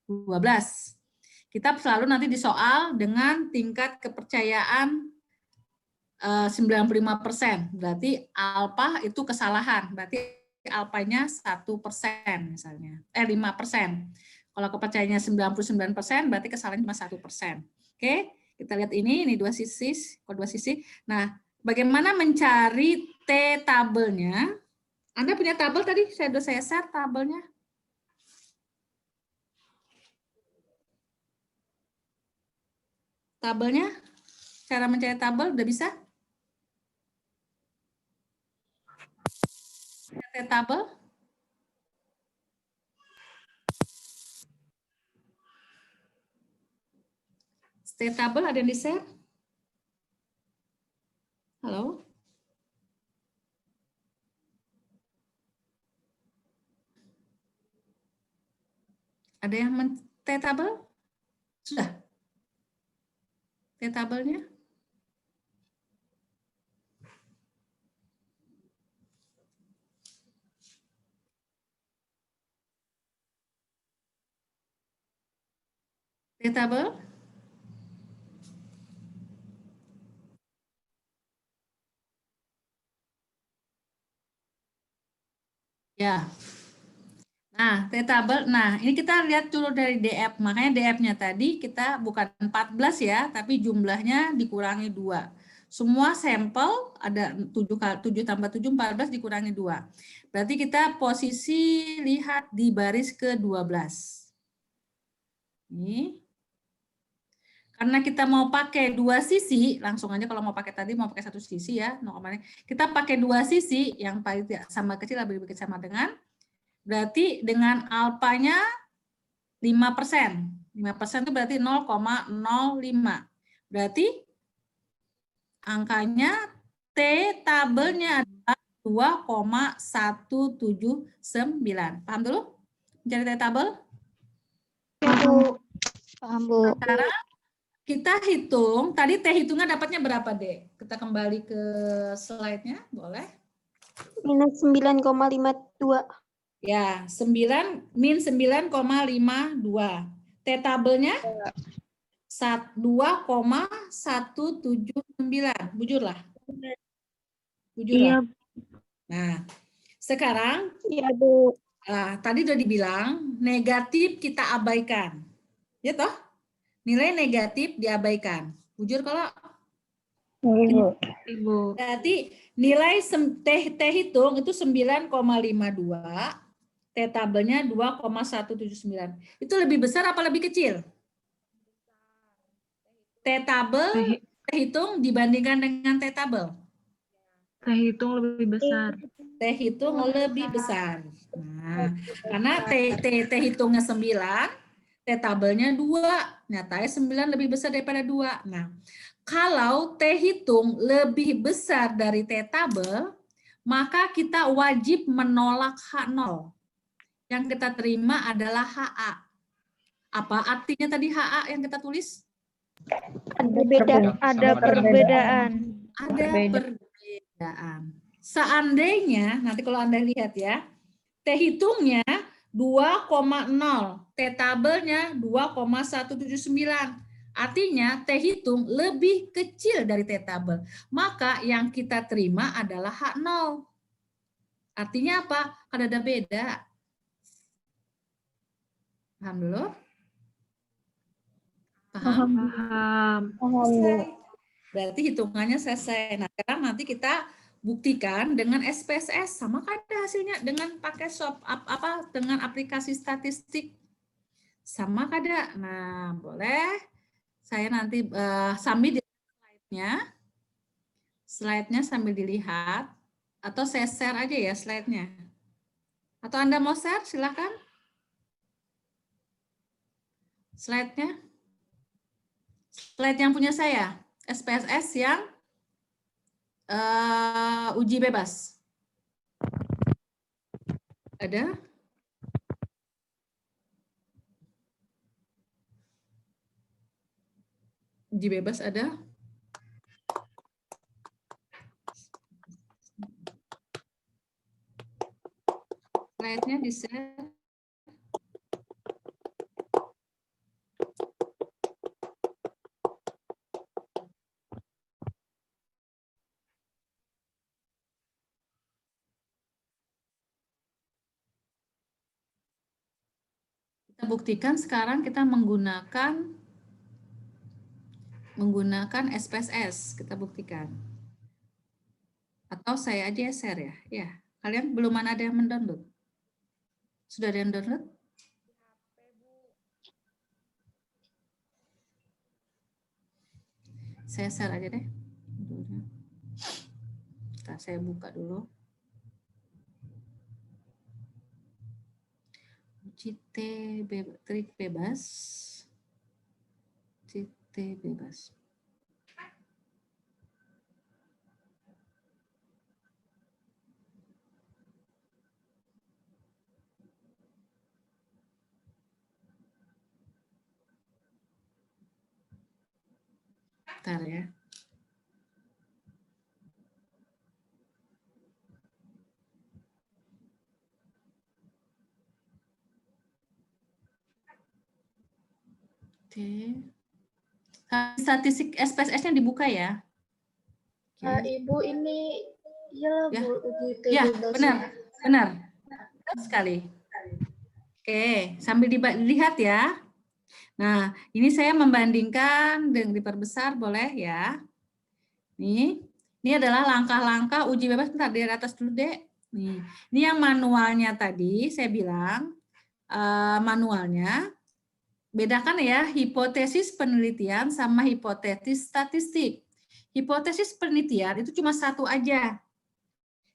[SPEAKER 1] 12. Kita selalu nanti disoal dengan tingkat kepercayaan 95%. Berarti alfa itu kesalahan. Berarti alfanya 1% misalnya. 5%. Kalau kepercayaannya 99%, berarti kesalahan cuma 1%. Oke? Kita lihat ini dua sisi, dua sisi. Nah, bagaimana mencari T tabelnya? Anda punya tabel tadi? Sudah saya share tabelnya. Tabelnya? Cara mencari tabel udah bisa? T tabel? T tabel ada yang di-share? Halo? Ada yang T-tabel? Sudah? T-tabelnya? T-tabel? Ya. Nah, T-tabel. Nah, ini kita lihat dulu dari DF. Makanya DF-nya tadi kita bukan 14 ya, tapi jumlahnya dikurangi 2. Semua sampel ada 7 tambah 7, 14 dikurangi 2. Berarti kita posisi lihat di baris ke-12. Ini. Karena kita mau pakai dua sisi, langsung aja kalau mau pakai tadi mau pakai satu sisi ya. Kita pakai dua sisi yang paling sama kecil lebih kecil sama dengan. Berarti dengan alfanya 5%. 5% itu berarti 0,05. Berarti angkanya T tabelnya adalah 2,179. Paham dulu? Mencari T tabel?
[SPEAKER 2] Paham, Bu.
[SPEAKER 1] Sekarang kita hitung, tadi T hitungnya dapatnya berapa, Dek? Kita kembali ke slide-nya, boleh?
[SPEAKER 2] Minus 9,52.
[SPEAKER 1] Ya, 9 9,52. T tabelnya 2,179. Bujurlah. Bujurlah. Nah, sekarang
[SPEAKER 2] Iya, Bu.
[SPEAKER 1] tadi udah dibilang negatif kita abaikan. Ya toh? Nilai negatif diabaikan. Bujur kalau
[SPEAKER 2] Ibu.
[SPEAKER 1] berarti nilai T hitung itu 9,52. T tabelnya 2,179. Itu lebih besar apa lebih kecil? T tabel T hitung dibandingkan dengan T tabel.
[SPEAKER 3] T hitung lebih besar.
[SPEAKER 1] T hitung lebih besar. Nah, karena T hitungnya 9, T tabelnya 2. Nyatanya 9 lebih besar daripada 2. Nah, kalau T hitung lebih besar dari T tabel, maka kita wajib menolak H0. Yang kita terima adalah HA. Apa artinya tadi HA yang kita tulis?
[SPEAKER 2] Ada perbedaan.
[SPEAKER 1] Ada perbedaan. Seandainya, nanti kalau Anda lihat ya, T hitungnya 2,0, T tabelnya 2,179. Artinya T hitung lebih kecil dari T tabel. Maka yang kita terima adalah H0. Artinya apa? Kan ada beda. Paham dulu? Paham?
[SPEAKER 3] Paham.
[SPEAKER 1] Berarti hitungannya selesai. Nah, sekarang nanti kita buktikan dengan SPSS, sama kada hasilnya dengan pakai dengan aplikasi statistik, sama kada. Nah, boleh saya nanti sambil di slide-nya sambil dilihat, atau saya share aja ya slide-nya. Atau Anda mau share, silakan. Slide-nya. Slide yang punya saya, SPSS yang uji bebas. Ada? Uji bebas ada? slide-nya di-share. Kita buktikan sekarang kita menggunakan SPSS. Kita buktikan. Atau saya aja share ya. Ya, kalian belum ada yang mendownload. Sudah ada yang download? Saya share aja deh. Nah, saya buka dulu. Trik bebas. CT bebas. Bentar ya. Oke. Statistik SPSS-nya dibuka ya.
[SPEAKER 3] Ibu ini ya,
[SPEAKER 1] Ya.
[SPEAKER 3] Bu, uji
[SPEAKER 1] Ya,
[SPEAKER 3] bebas.
[SPEAKER 1] benar sekali. Oke, sambil dilihat ya. Nah, ini saya membandingkan dengan diperbesar, boleh ya. Ini adalah langkah-langkah uji bebas. Bentar, di atas dulu, Dek. Nih, ini yang manualnya tadi, saya bilang manualnya. Bedakan ya, hipotesis penelitian sama hipotesis statistik. Hipotesis penelitian itu cuma satu aja.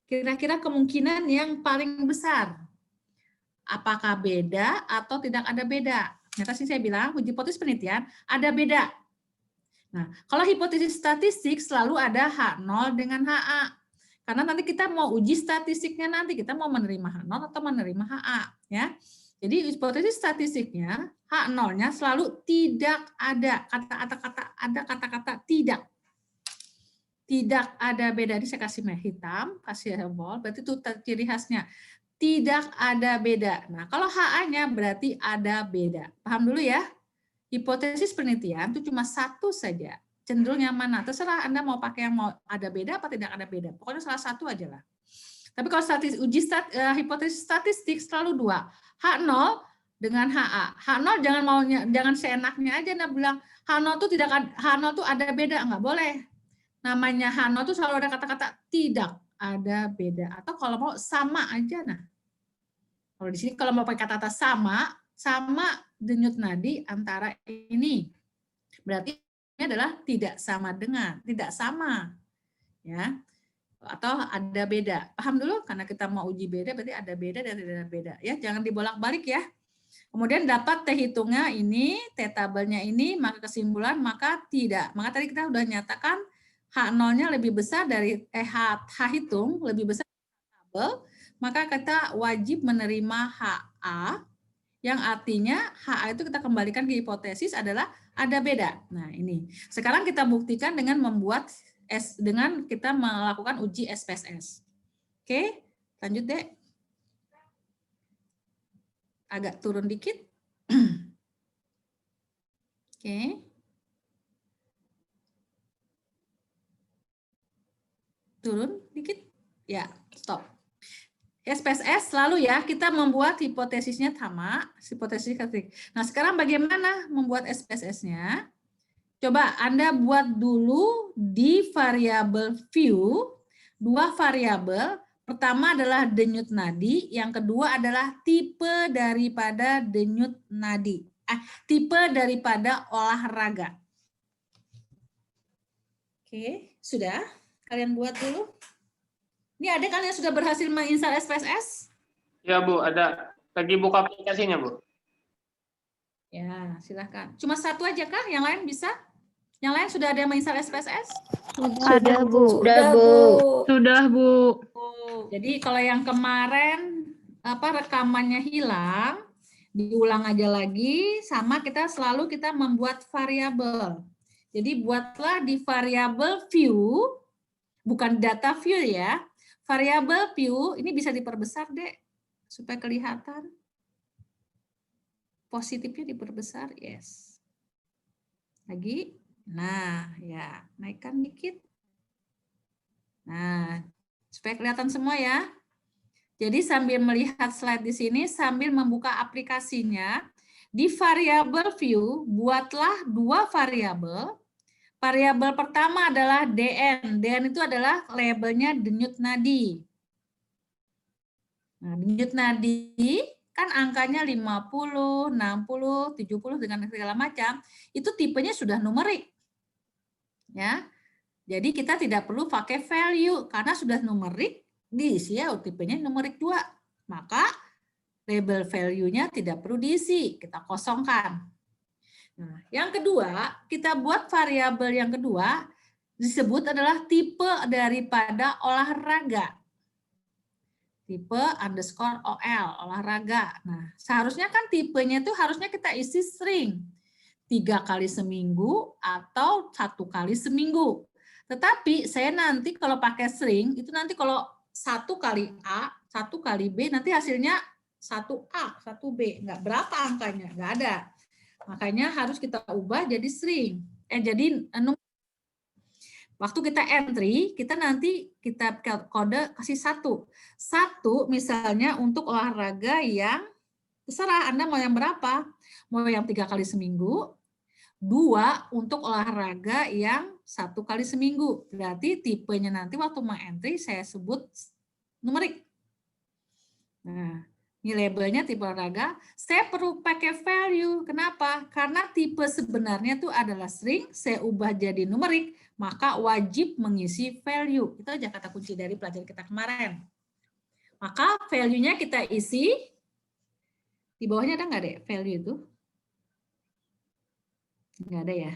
[SPEAKER 1] Kira-kira kemungkinan yang paling besar. Apakah beda atau tidak ada beda? Ternyata sih saya bilang, hipotesis penelitian ada beda. Nah, kalau hipotesis statistik selalu ada H0 dengan HA. Karena nanti kita mau uji statistiknya nanti, kita mau menerima H0 atau menerima HA. Ya. Jadi hipotesis statistiknya, H0-nya selalu tidak ada. Kata-kata tidak. Tidak ada beda. Ini saya kasih merah hitam, kasih symbol, berarti itu ciri khasnya. Tidak ada beda. Nah, kalau HA-nya berarti ada beda. Paham dulu ya? Hipotesis penelitian itu cuma satu saja. Cenderung yang mana? Terserah Anda mau pakai yang mau ada beda apa tidak ada beda. Pokoknya salah satu aja lah. Tapi kalau hipotesis statistik selalu dua. H0 dengan HA. H0 jangan seenaknya aja Anda bilang H0 itu ada beda, enggak boleh. Namanya H0 itu selalu ada kata-kata tidak ada beda, atau kalau mau sama aja. Nah, kalau di sini kalau mau pakai kata-kata sama denyut nadi antara ini. Berarti ini adalah tidak sama dengan, tidak sama. Ya. Atau ada beda. Paham dulu? Karena kita mau uji beda berarti ada beda dan tidak ada beda. Ya, jangan dibolak-balik ya. Kemudian dapat T hitungnya ini, T tabelnya ini, maka kesimpulan maka tidak. Maka tadi kita sudah nyatakan H0-nya lebih besar dari H hitung lebih besar dari tabel, maka kita wajib menerima HA, yang artinya HA itu kita kembalikan ke hipotesis adalah ada beda. Nah, ini. Sekarang kita buktikan dengan dengan kita melakukan uji SPSS. Oke, lanjut deh. Agak turun dikit. Oke. Turun dikit. Ya, stop. SPSS selalu ya, kita membuat hipotesisnya sama, hipotesis kritik. Nah, sekarang bagaimana membuat SPSS-nya? Coba Anda buat dulu di variabel view, dua variabel. Pertama adalah denyut nadi, yang kedua adalah tipe daripada denyut nadi. Tipe daripada olahraga. Oke, sudah? Kalian buat dulu. Ini ada kan yang sudah berhasil menginstal SPSS?
[SPEAKER 5] Ya Bu, ada. Lagi buka aplikasinya Bu.
[SPEAKER 1] Ya, silahkan. Cuma satu aja kah? Yang lain bisa? Yang lain sudah ada yang menginstal SPSS?
[SPEAKER 2] Sudah, Bu.
[SPEAKER 6] Sudah, Bu.
[SPEAKER 7] Sudah, Bu.
[SPEAKER 1] Jadi kalau yang kemarin rekamannya hilang, diulang aja lagi, sama kita membuat variabel. Jadi buatlah di variabel view, bukan data view ya. Variabel view ini bisa diperbesar, Dek. supaya kelihatan. Positifnya diperbesar, yes. Lagi, nah ya, naikkan dikit. Nah, supaya kelihatan semua ya. Jadi sambil melihat slide di sini, sambil membuka aplikasinya, di variabel view, buatlah dua variabel. Variabel pertama adalah DN. DN itu adalah labelnya denyut nadi. Nah, denyut nadi kan angkanya 50, 60, 70 dengan segala macam, itu tipenya sudah numerik. Ya. Jadi kita tidak perlu pakai value karena sudah numerik, diisi ya tipenya numerik 2. Maka label value-nya tidak perlu diisi, kita kosongkan. Nah, yang kedua, kita buat variabel yang kedua disebut adalah tipe daripada olahraga. Tipe underscore OL, olahraga. Nah, seharusnya kan tipenya itu harusnya kita isi string. 3 kali seminggu atau 1 kali seminggu. Tetapi saya nanti kalau pakai string, itu nanti kalau 1 kali A, 1 kali B, nanti hasilnya 1A, 1B. Enggak berapa angkanya, enggak ada. Makanya harus kita ubah jadi string. Jadi waktu kita entry, kita nanti kita kode kasih 1. 1 misalnya untuk olahraga yang terserah Anda mau yang berapa. Mau yang 3 kali seminggu, 2 untuk olahraga yang 1 kali seminggu. Berarti tipenya nanti waktu meng-entry saya sebut numerik. Nah, ini labelnya tipe olahraga. Saya perlu pakai value. Kenapa? Karena tipe sebenarnya itu adalah string, saya ubah jadi numerik, maka wajib mengisi value. Itu aja kata kunci dari pelajaran kita kemarin. Maka value-nya kita isi. Di bawahnya ada nggak deh value itu? Nggak ada ya.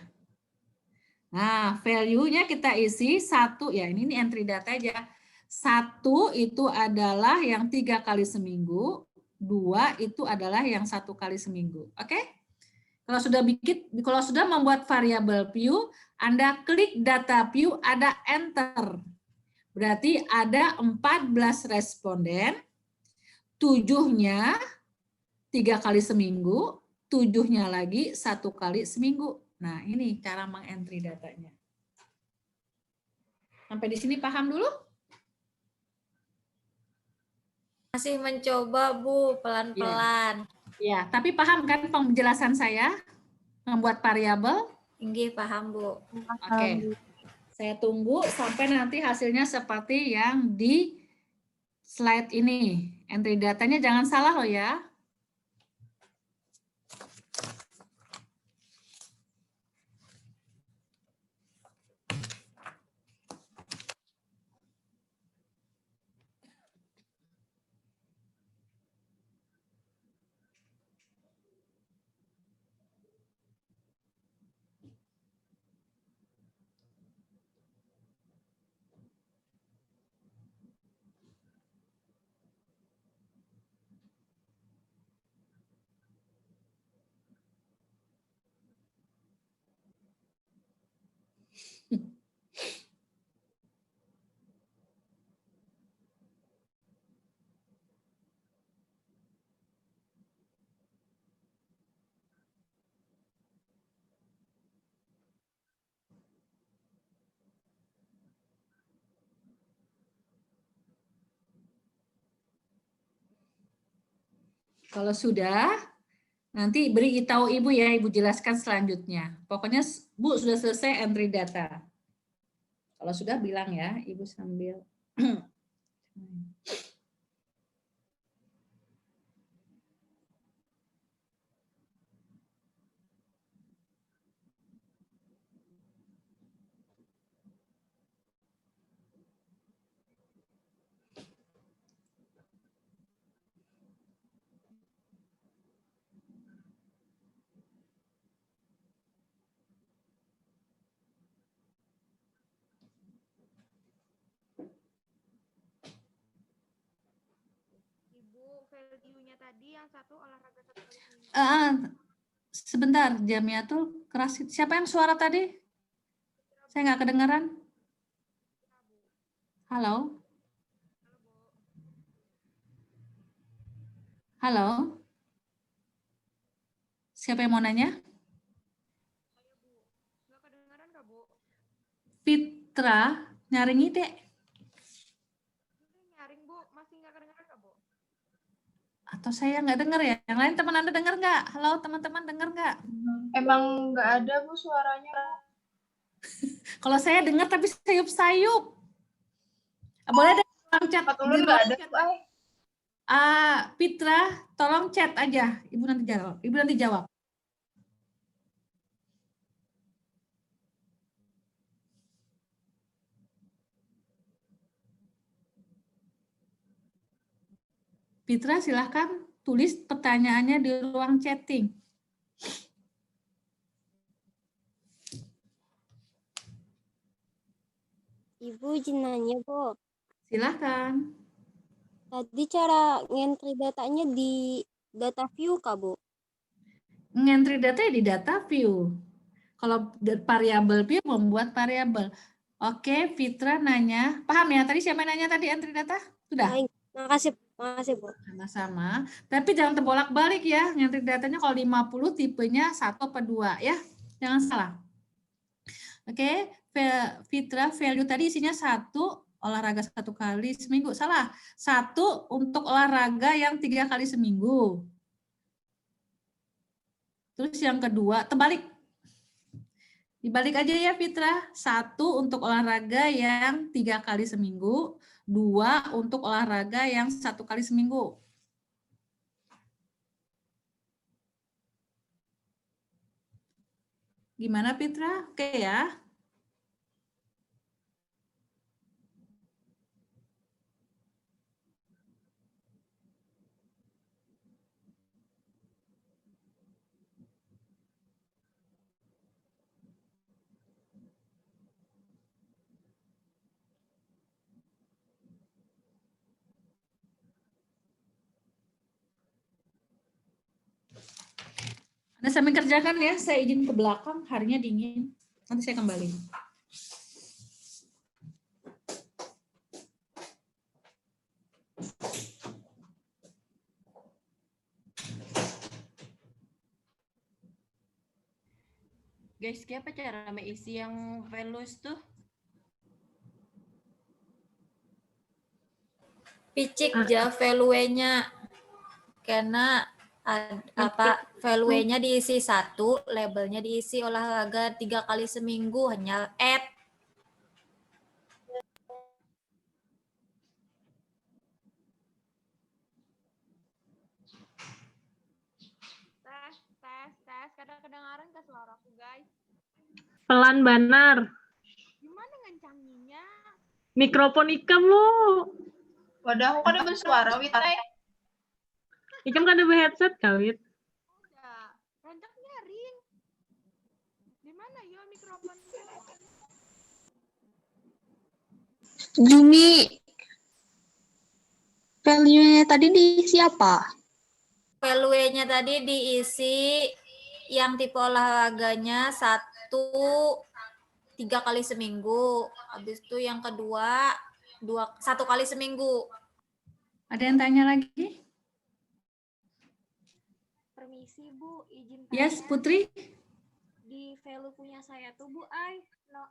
[SPEAKER 1] Nah, value-nya kita isi 1, ya ini entry data aja. 1 itu adalah yang 3 kali seminggu, 2 itu adalah yang 1 kali seminggu. Oke? Kalau sudah membuat variabel view, Anda klik data view, ada enter. Berarti ada 14 responden, 7-nya 3 kali seminggu, 7-nya lagi 1 kali seminggu. Nah, ini cara meng-entry datanya. Sampai di sini paham dulu?
[SPEAKER 7] Masih mencoba, Bu, pelan-pelan.
[SPEAKER 1] Ya, tapi paham kan penjelasan saya membuat variabel?
[SPEAKER 7] Nggih, paham, Bu.
[SPEAKER 1] Oke. Saya tunggu sampai nanti hasilnya seperti yang di slide ini. Entry datanya jangan salah loh ya. Kalau sudah, nanti beritahu Ibu ya, Ibu jelaskan selanjutnya. Pokoknya Bu sudah selesai entry data. Kalau sudah bilang ya, Ibu sambil.
[SPEAKER 2] Value-nya tadi yang satu olahraga 1 kali seminggu.
[SPEAKER 1] Sebentar, Jamiatul keras. Siapa yang suara tadi? Saya nggak kedengaran. Halo? Halo? Siapa yang mau nanya?
[SPEAKER 2] Nggak kedengaran nggak, Bu?
[SPEAKER 1] Fitra, nyaring ide.
[SPEAKER 2] Ini nyaring, Bu. Masih nggak kedengaran nggak, Bu?
[SPEAKER 1] Atau saya nggak dengar ya? Yang lain teman Anda dengar nggak? Halo teman-teman, dengar nggak?
[SPEAKER 3] Emang nggak ada Bu suaranya.
[SPEAKER 1] Kalau saya dengar tapi sayup-sayup. Boleh deh tolong chat.
[SPEAKER 3] Pak Ulun nggak ada Bu.
[SPEAKER 1] Fitra, tolong chat aja. Ibu nanti jawab. Ibu nanti jawab. Fitra, silahkan tulis pertanyaannya di ruang chatting.
[SPEAKER 8] Ibu izin nanya, Bu.
[SPEAKER 1] Silahkan.
[SPEAKER 8] Tadi cara ngentri datanya di data view, Kak, Bu?
[SPEAKER 1] Ngentri data di data view. Kalau variabel view membuat variabel. Oke, Fitra nanya. Paham ya? Tadi siapa yang nanya tadi entry data? Sudah?
[SPEAKER 8] Baik, makasih, Bu.
[SPEAKER 1] Sama-sama. Tapi jangan terbolak-balik ya. Ngentri datanya kalau 50 tipenya 1 apa 2 ya. Jangan salah. Oke, Fitra, value tadi isinya 1, olahraga 1 kali seminggu. Salah. 1 untuk olahraga yang 3 kali seminggu. Terus yang kedua, terbalik. Dibalik aja ya Fitra. 1 untuk olahraga yang 3 kali seminggu. 2 untuk olahraga yang 1 kali seminggu. Gimana Fitra? Oke ya. Anda sambil kerjakan ya, saya izin ke belakang, harinya dingin. Nanti saya kembali.
[SPEAKER 4] Guys, apa cara isi yang values tuh?
[SPEAKER 7] Picik aja value-nya. Karena value-nya diisi 1, labelnya diisi olahraga 3 kali seminggu, hanya add.
[SPEAKER 2] Tes. Kadang kedengaran ke suaraku, guys.
[SPEAKER 9] Pelan banar.
[SPEAKER 2] Gimana ngencanginya?
[SPEAKER 9] Mikrofon ikam lu.
[SPEAKER 3] Wadah, aku kan ada bersuara, Wita.
[SPEAKER 9] Ikam kan ada headset kawit.
[SPEAKER 2] Udah. Rancak nyaring. Di mana yo mikrofonnya?
[SPEAKER 10] Jumi, value-nya tadi diisi apa?
[SPEAKER 7] Value-nya tadi diisi yang tipe olahraganya 1 3 kali seminggu. Habis itu yang kedua 1 kali seminggu.
[SPEAKER 1] Ada yang tanya lagi?
[SPEAKER 2] Permisi Bu, izin tanya.
[SPEAKER 1] Yes, Putri.
[SPEAKER 2] Di value punya saya tuh Bu,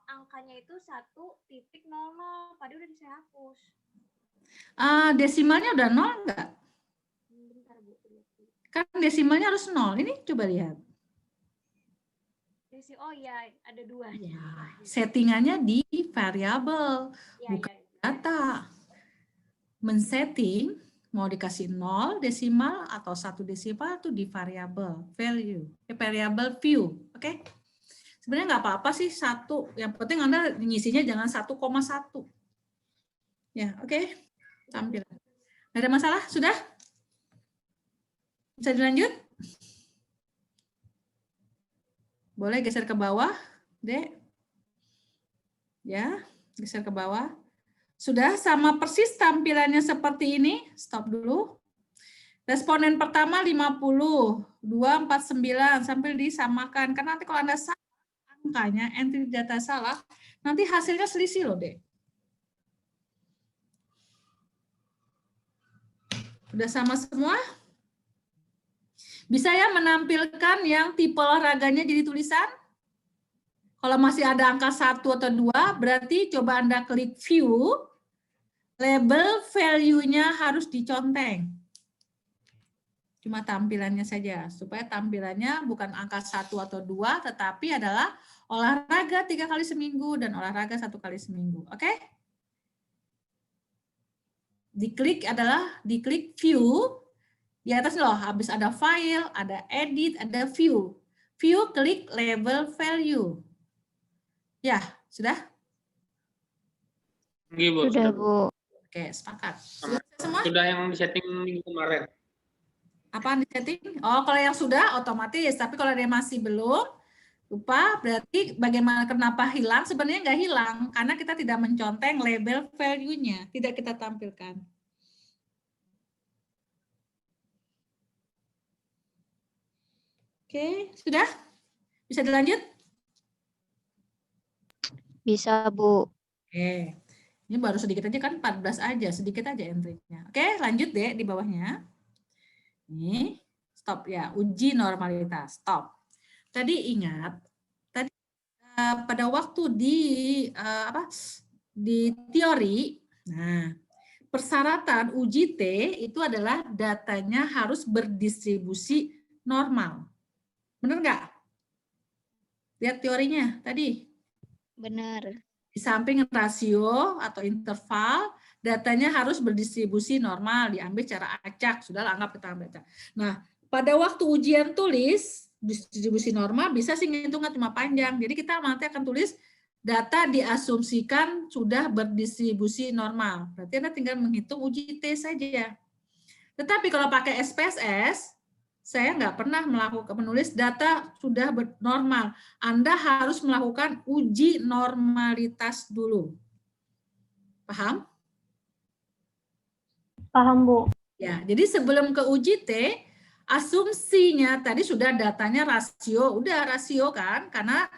[SPEAKER 2] angkanya itu 1.00. Tadi udah saya hapus.
[SPEAKER 1] Desimalnya udah 0 enggak?
[SPEAKER 2] Bentar Bu.
[SPEAKER 1] Kan desimalnya harus 0. Ini coba lihat.
[SPEAKER 2] Oh iya, ada 2.
[SPEAKER 1] Ya, settingannya di variabel,
[SPEAKER 2] Ya,
[SPEAKER 1] bukan data. Men-setting mau dikasih 0 desimal atau 1 desimal itu di variabel value, variabel view, oke? Sebenarnya nggak apa-apa sih 1, yang penting Anda ngisinya jangan 1,1. Ya, oke? Tampilan. Nggak ada masalah? Sudah? Bisa dilanjut? Boleh geser ke bawah, Dek? Ya, geser ke bawah. Sudah sama persis tampilannya seperti ini. Stop dulu. Responden pertama 50, 249 sambil disamakan. Karena nanti kalau Anda salah angkanya, entry data salah, nanti hasilnya selisih loh, Dek. Udah sama semua? Bisa ya menampilkan yang tipe olahraganya jadi tulisan? Kalau masih ada angka 1 atau 2, berarti coba Anda klik view, label value-nya harus diconteng. Cuma tampilannya saja, supaya tampilannya bukan angka 1 atau 2, tetapi adalah olahraga 3 kali seminggu dan olahraga 1 kali seminggu. Oke? Diklik view, di atas loh, habis ada file, ada edit, ada view. View, klik label value. Ya, sudah?
[SPEAKER 5] Nggih, Bu.
[SPEAKER 8] Sudah, Bu.
[SPEAKER 1] Oke, sepakat.
[SPEAKER 5] Sama.
[SPEAKER 1] Sudah semua?
[SPEAKER 5] Sudah yang di setting minggu kemarin.
[SPEAKER 1] Apa di setting? Oh, kalau yang sudah otomatis, tapi kalau dia masih belum, lupa, berarti bagaimana kenapa hilang? Sebenarnya nggak hilang, karena kita tidak menconteng label value-nya, tidak kita tampilkan. Oke, sudah? Bisa dilanjut?
[SPEAKER 8] Bisa, Bu.
[SPEAKER 1] Oke, ini baru sedikit aja kan, 14 aja, sedikit aja entry-nya. Oke, lanjut deh di bawahnya. Ini, stop ya, uji normalitas, stop. Tadi ingat, tadi pada waktu di teori, nah persyaratan uji T itu adalah datanya harus berdistribusi normal. Benar nggak? Lihat teorinya tadi.
[SPEAKER 8] Benar.
[SPEAKER 1] Di samping rasio atau interval, datanya harus berdistribusi normal, diambil secara acak. Sudah anggap kita ambil acak. Nah, pada waktu ujian tulis, distribusi normal bisa sih ngitungnya cuma panjang. Jadi kita nanti akan tulis data diasumsikan sudah berdistribusi normal. Berarti Anda tinggal menghitung uji T saja. Tetapi kalau pakai SPSS, saya nggak pernah menulis data sudah normal. Anda harus melakukan uji normalitas dulu. Paham?
[SPEAKER 3] Paham, Bu.
[SPEAKER 1] Ya, jadi sebelum ke uji T, asumsinya tadi sudah datanya rasio, udah rasio kan, karena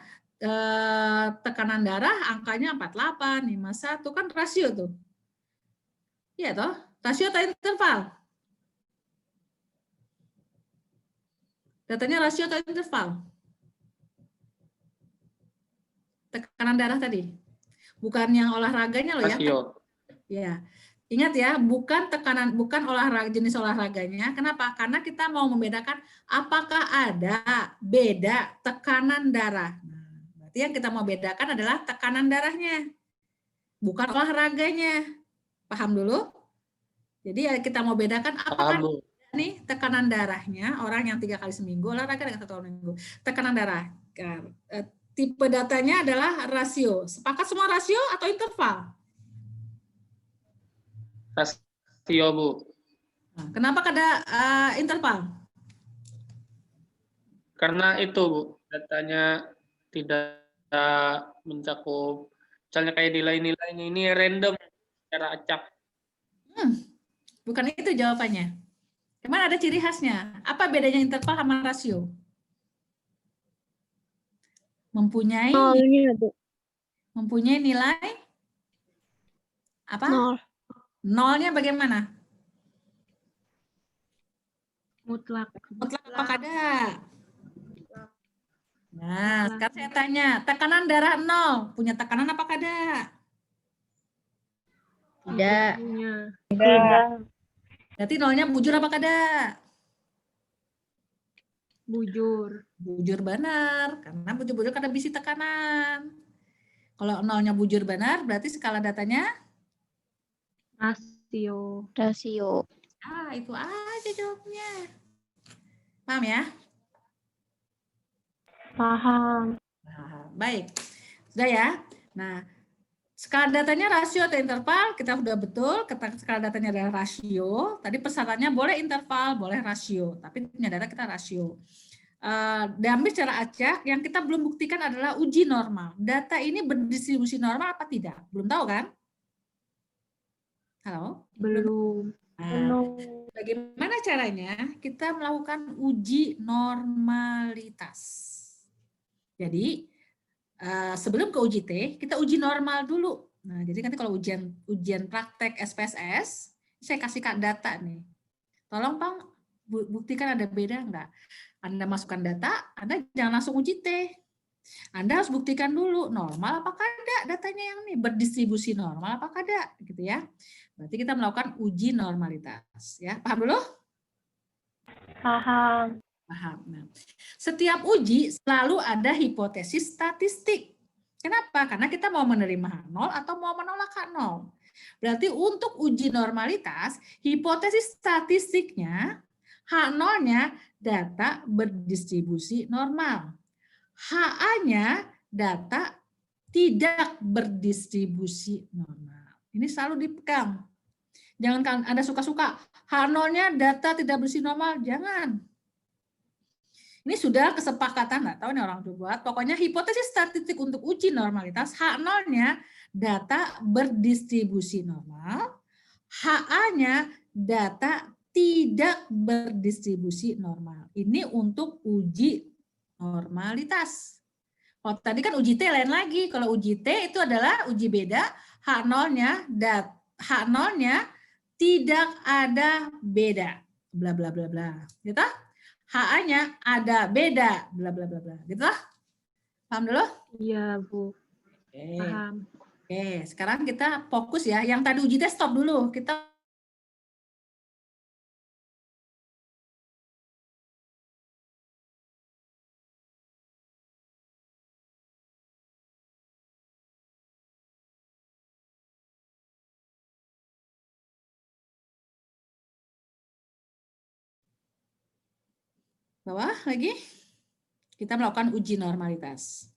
[SPEAKER 1] tekanan darah angkanya 48, 51 kan rasio tuh. Iya toh, rasio atau interval? Datanya rasio atau interval? Tekanan darah tadi. Bukan yang olahraganya loh ya.
[SPEAKER 5] Rasio.
[SPEAKER 1] Ya. Ingat ya, bukan olahraga jenis olahraganya. Kenapa? Karena kita mau membedakan apakah ada beda tekanan darah. Nah, berarti yang kita mau bedakan adalah tekanan darahnya. Bukan olahraganya. Paham dulu? Jadi ya kita mau bedakan apakah nih tekanan darahnya orang yang 3 kali seminggu olahraga dengan 1 kali seminggu. Tekanan darah. Tipe datanya adalah rasio. Sepakat semua rasio atau interval?
[SPEAKER 5] Rasio, Bu.
[SPEAKER 1] Nah, kenapa ada interval?
[SPEAKER 5] Karena itu, Bu, datanya tidak mencakup, misalnya kayak nilai-nilainya ini random secara acak.
[SPEAKER 1] Bukan itu jawabannya. Gimana ada ciri khasnya? Apa bedanya interval sama rasio? Mempunyai nilai apa?
[SPEAKER 3] Nol.
[SPEAKER 1] Nolnya bagaimana?
[SPEAKER 9] Mutlak.
[SPEAKER 1] Mutlak apakah ada? Nah, sekarang saya tanya, tekanan darah 0, punya tekanan apakah ada?
[SPEAKER 9] Tidak.
[SPEAKER 1] Berarti nolnya bujur apakah ada?
[SPEAKER 9] Bujur.
[SPEAKER 1] Bujur benar, karena bujur-bujur karena bisi tekanan. Kalau nolnya bujur benar, berarti skala datanya?
[SPEAKER 9] Rasio.
[SPEAKER 8] Rasio.
[SPEAKER 1] Itu aja jawabnya. Paham ya?
[SPEAKER 3] Paham.
[SPEAKER 1] Baik, sudah ya. Nah, skala datanya rasio atau interval, kita sudah betul. Skala datanya adalah rasio. Tadi persyaratannya boleh interval, boleh rasio. Tapi ternyata kita rasio. Diambil secara acak, yang kita belum buktikan adalah uji normal. Data ini berdistribusi normal apa tidak? Belum tahu kan? Halo?
[SPEAKER 9] Belum.
[SPEAKER 1] Nah, bagaimana caranya kita melakukan uji normalitas? Jadi, sebelum ke uji T, kita uji normal dulu. Nah, jadi nanti kalau ujian praktek SPSS, saya kasih data nih. Tolong buktikan ada beda enggak. Anda masukkan data, Anda jangan langsung uji T. Anda harus buktikan dulu normal apakah ada datanya yang nih berdistribusi normal apakah ada gitu ya. Berarti kita melakukan uji normalitas ya. Paham dulu?
[SPEAKER 8] Paham.
[SPEAKER 1] Paham. Nah, setiap uji selalu ada hipotesis statistik. Kenapa? Karena kita mau menerima H0 atau mau menolak H0. Berarti untuk uji normalitas, hipotesis statistiknya H0-nya data berdistribusi normal. HA-nya data tidak berdistribusi normal. Ini selalu dipegang. Jangan Anda suka-suka. H0-nya data tidak berdistribusi normal. Jangan. Ini sudah kesepakatan, nggak tahu nih orang tua buat. Pokoknya hipotesis statistik untuk uji normalitas, H0-nya data berdistribusi normal, HA-nya data tidak berdistribusi normal. Ini untuk uji normalitas. Kalau tadi kan uji T lain lagi. Kalau uji T itu adalah uji beda, H0-nya tidak ada beda. Bla bla bla bla. Gitu? HA-nya ada beda, bla bla bla bla. Gitu? Paham dulu?
[SPEAKER 9] Iya, Bu.
[SPEAKER 1] Oke.
[SPEAKER 9] Paham.
[SPEAKER 1] Oke, sekarang kita fokus ya. Yang tadi uji tes stop dulu. Kita bawah lagi. Kita melakukan uji normalitas.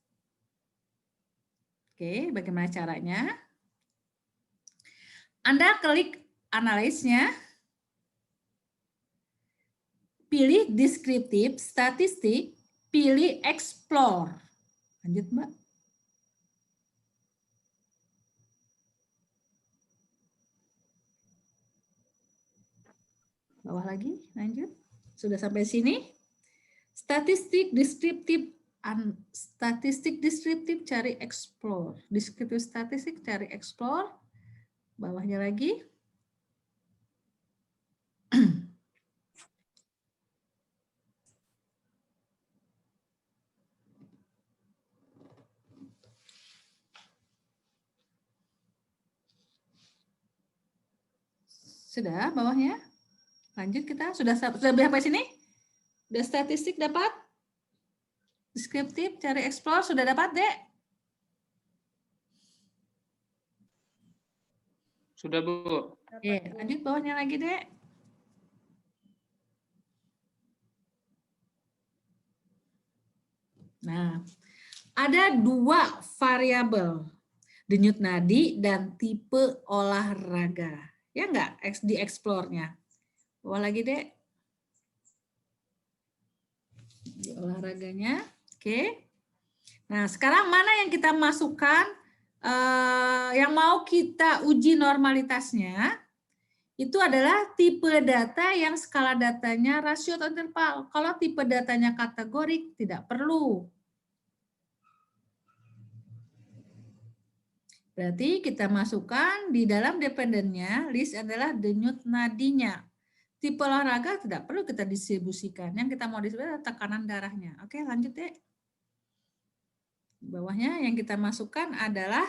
[SPEAKER 1] Oke, bagaimana caranya? Anda klik analisnya, pilih deskriptif, statistik, pilih explore. Lanjut, Mbak. Bawah lagi, lanjut. Sudah sampai sini. Statistik deskriptif, cari explore. Deskriptif statistik, cari explore. Bawahnya lagi. Sudah bawahnya. Lanjut kita. Sudah sampai sini? Sudah statistik dapat? Deskriptif, cari explore, sudah dapat, Dek?
[SPEAKER 5] Sudah, Bu.
[SPEAKER 1] Oke, lanjut bawahnya lagi, Dek. Nah, ada dua variabel, denyut nadi dan tipe olahraga. Ya enggak? Di explore-nya. Bawah lagi, Dek. Di olahraganya. Oke. Nah, sekarang mana yang kita masukkan, yang mau kita uji normalitasnya, itu adalah tipe data yang skala datanya rasio atau interval. Kalau tipe datanya kategorik, tidak perlu. Berarti kita masukkan di dalam dependennya, list adalah denyut nadinya. Tipe olahraga tidak perlu kita distribusikan. Yang kita mau distribusikan adalah tekanan darahnya. Oke, lanjut deh. Bawahnya yang kita masukkan adalah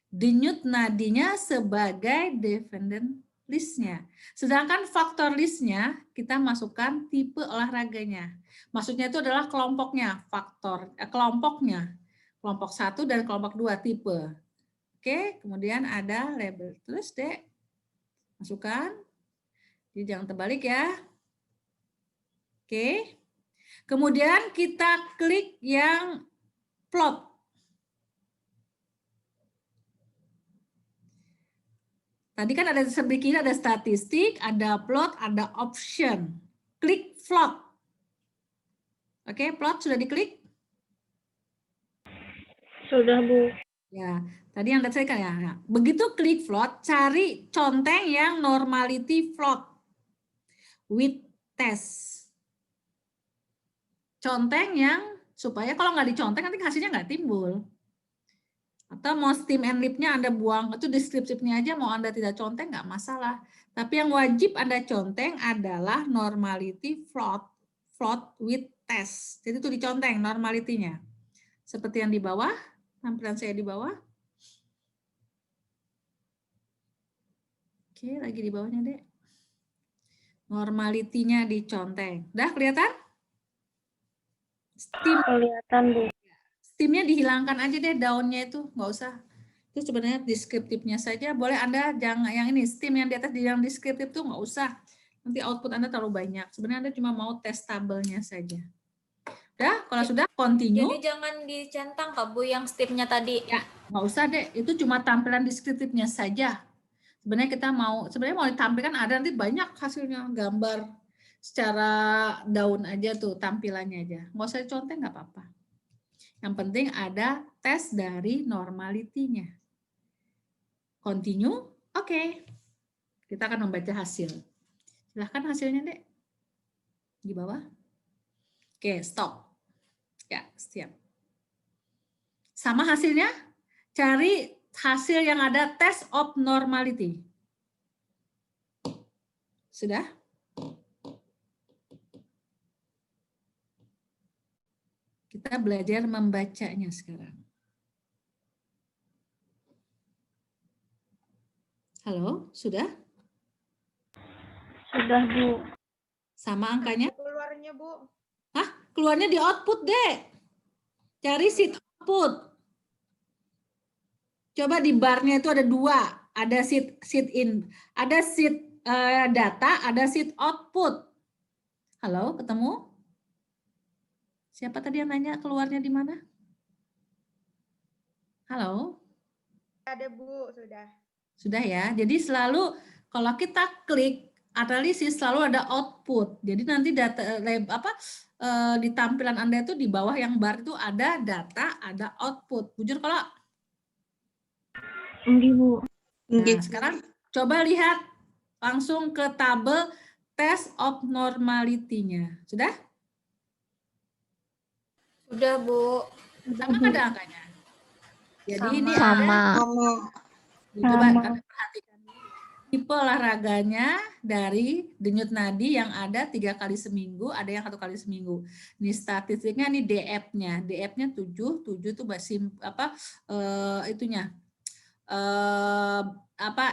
[SPEAKER 1] denyut nadinya sebagai dependent listnya. Sedangkan faktor listnya kita masukkan tipe olahraganya. Maksudnya itu adalah kelompoknya, kelompoknya. Kelompok 1 dan kelompok 2 tipe. Oke, kemudian ada label. Terus deh, masukkan. Jadi jangan terbalik ya. Oke. Kemudian kita klik yang plot. Tadi kan ada sebelah kiri ada statistik, ada plot, ada option. Klik plot. Oke, plot sudah diklik?
[SPEAKER 8] Sudah, Bu.
[SPEAKER 1] Ya, tadi yang saya kan ya. Nah, begitu klik plot, cari conteng yang normality plot with test. Conteng yang supaya kalau nggak diconteng nanti hasilnya nggak timbul. Atau mau stem and lip-nya Anda buang, itu deskriptifnya aja mau Anda tidak conteng nggak masalah. Tapi yang wajib Anda conteng adalah normality float with test. Jadi itu diconteng normality-nya. Seperti yang di bawah, tampilan saya di bawah. Oke, lagi di bawahnya, Dek. Normality-nya diconteng. Udah kelihatan?
[SPEAKER 8] Kelihatan, Bu.
[SPEAKER 1] Steam-nya dihilangkan aja deh, daunnya itu nggak usah. Itu sebenarnya deskriptifnya saja. Boleh Anda jangan yang ini Steam yang di atas yang deskriptif tuh nggak usah. Nanti output Anda terlalu banyak. Sebenarnya Anda cuma mau tes tabelnya saja. Udah, kalau sudah continue.
[SPEAKER 7] Jadi jangan dicentang Kak Bu yang stepnya tadi.
[SPEAKER 1] Ya, nggak usah deh. Itu cuma tampilan deskriptifnya saja. Sebenarnya kita mau ditampilkan ada nanti banyak hasilnya, gambar secara daun aja tuh tampilannya aja. Nggak usah dicontek nggak apa-apa. Yang penting ada tes dari normality-nya. Continue, oke. Kita akan membaca hasil. Silahkan hasilnya, Dek. Di bawah. Oke, stop. Ya, siap. Sama hasilnya, cari hasil yang ada test of normality. Sudah? Kita belajar membacanya sekarang. Halo, sudah?
[SPEAKER 8] Sudah, Bu.
[SPEAKER 1] Sama angkanya?
[SPEAKER 11] Keluarnya, Bu.
[SPEAKER 1] Hah? Keluarnya di output, Dek. Cari sheet output. Coba di barnya itu ada dua. Ada sheet in. Ada sheet data, ada sheet output. Halo, ketemu? Siapa tadi yang nanya keluarnya di mana? Halo?
[SPEAKER 11] Ada, Bu, sudah.
[SPEAKER 1] Sudah ya. Jadi selalu kalau kita klik analisis selalu ada output. Jadi nanti data di tampilan Anda itu di bawah yang bar itu ada data, ada output. Bujur kalau?
[SPEAKER 8] Enggak, Bu.
[SPEAKER 1] Nah, sekarang coba lihat langsung ke tabel test of normality-nya. Sudah?
[SPEAKER 7] Sudah, Bu.
[SPEAKER 1] Sama nggak ada angkanya? Jadi
[SPEAKER 7] Sama.
[SPEAKER 1] ini
[SPEAKER 10] Sama.
[SPEAKER 1] coba Anda perhatikan tipe olahraganya dari denyut nadi yang ada 3 kali seminggu, ada yang 1 kali seminggu. Ini statistiknya, ini DF-nya. DF-nya 7 itu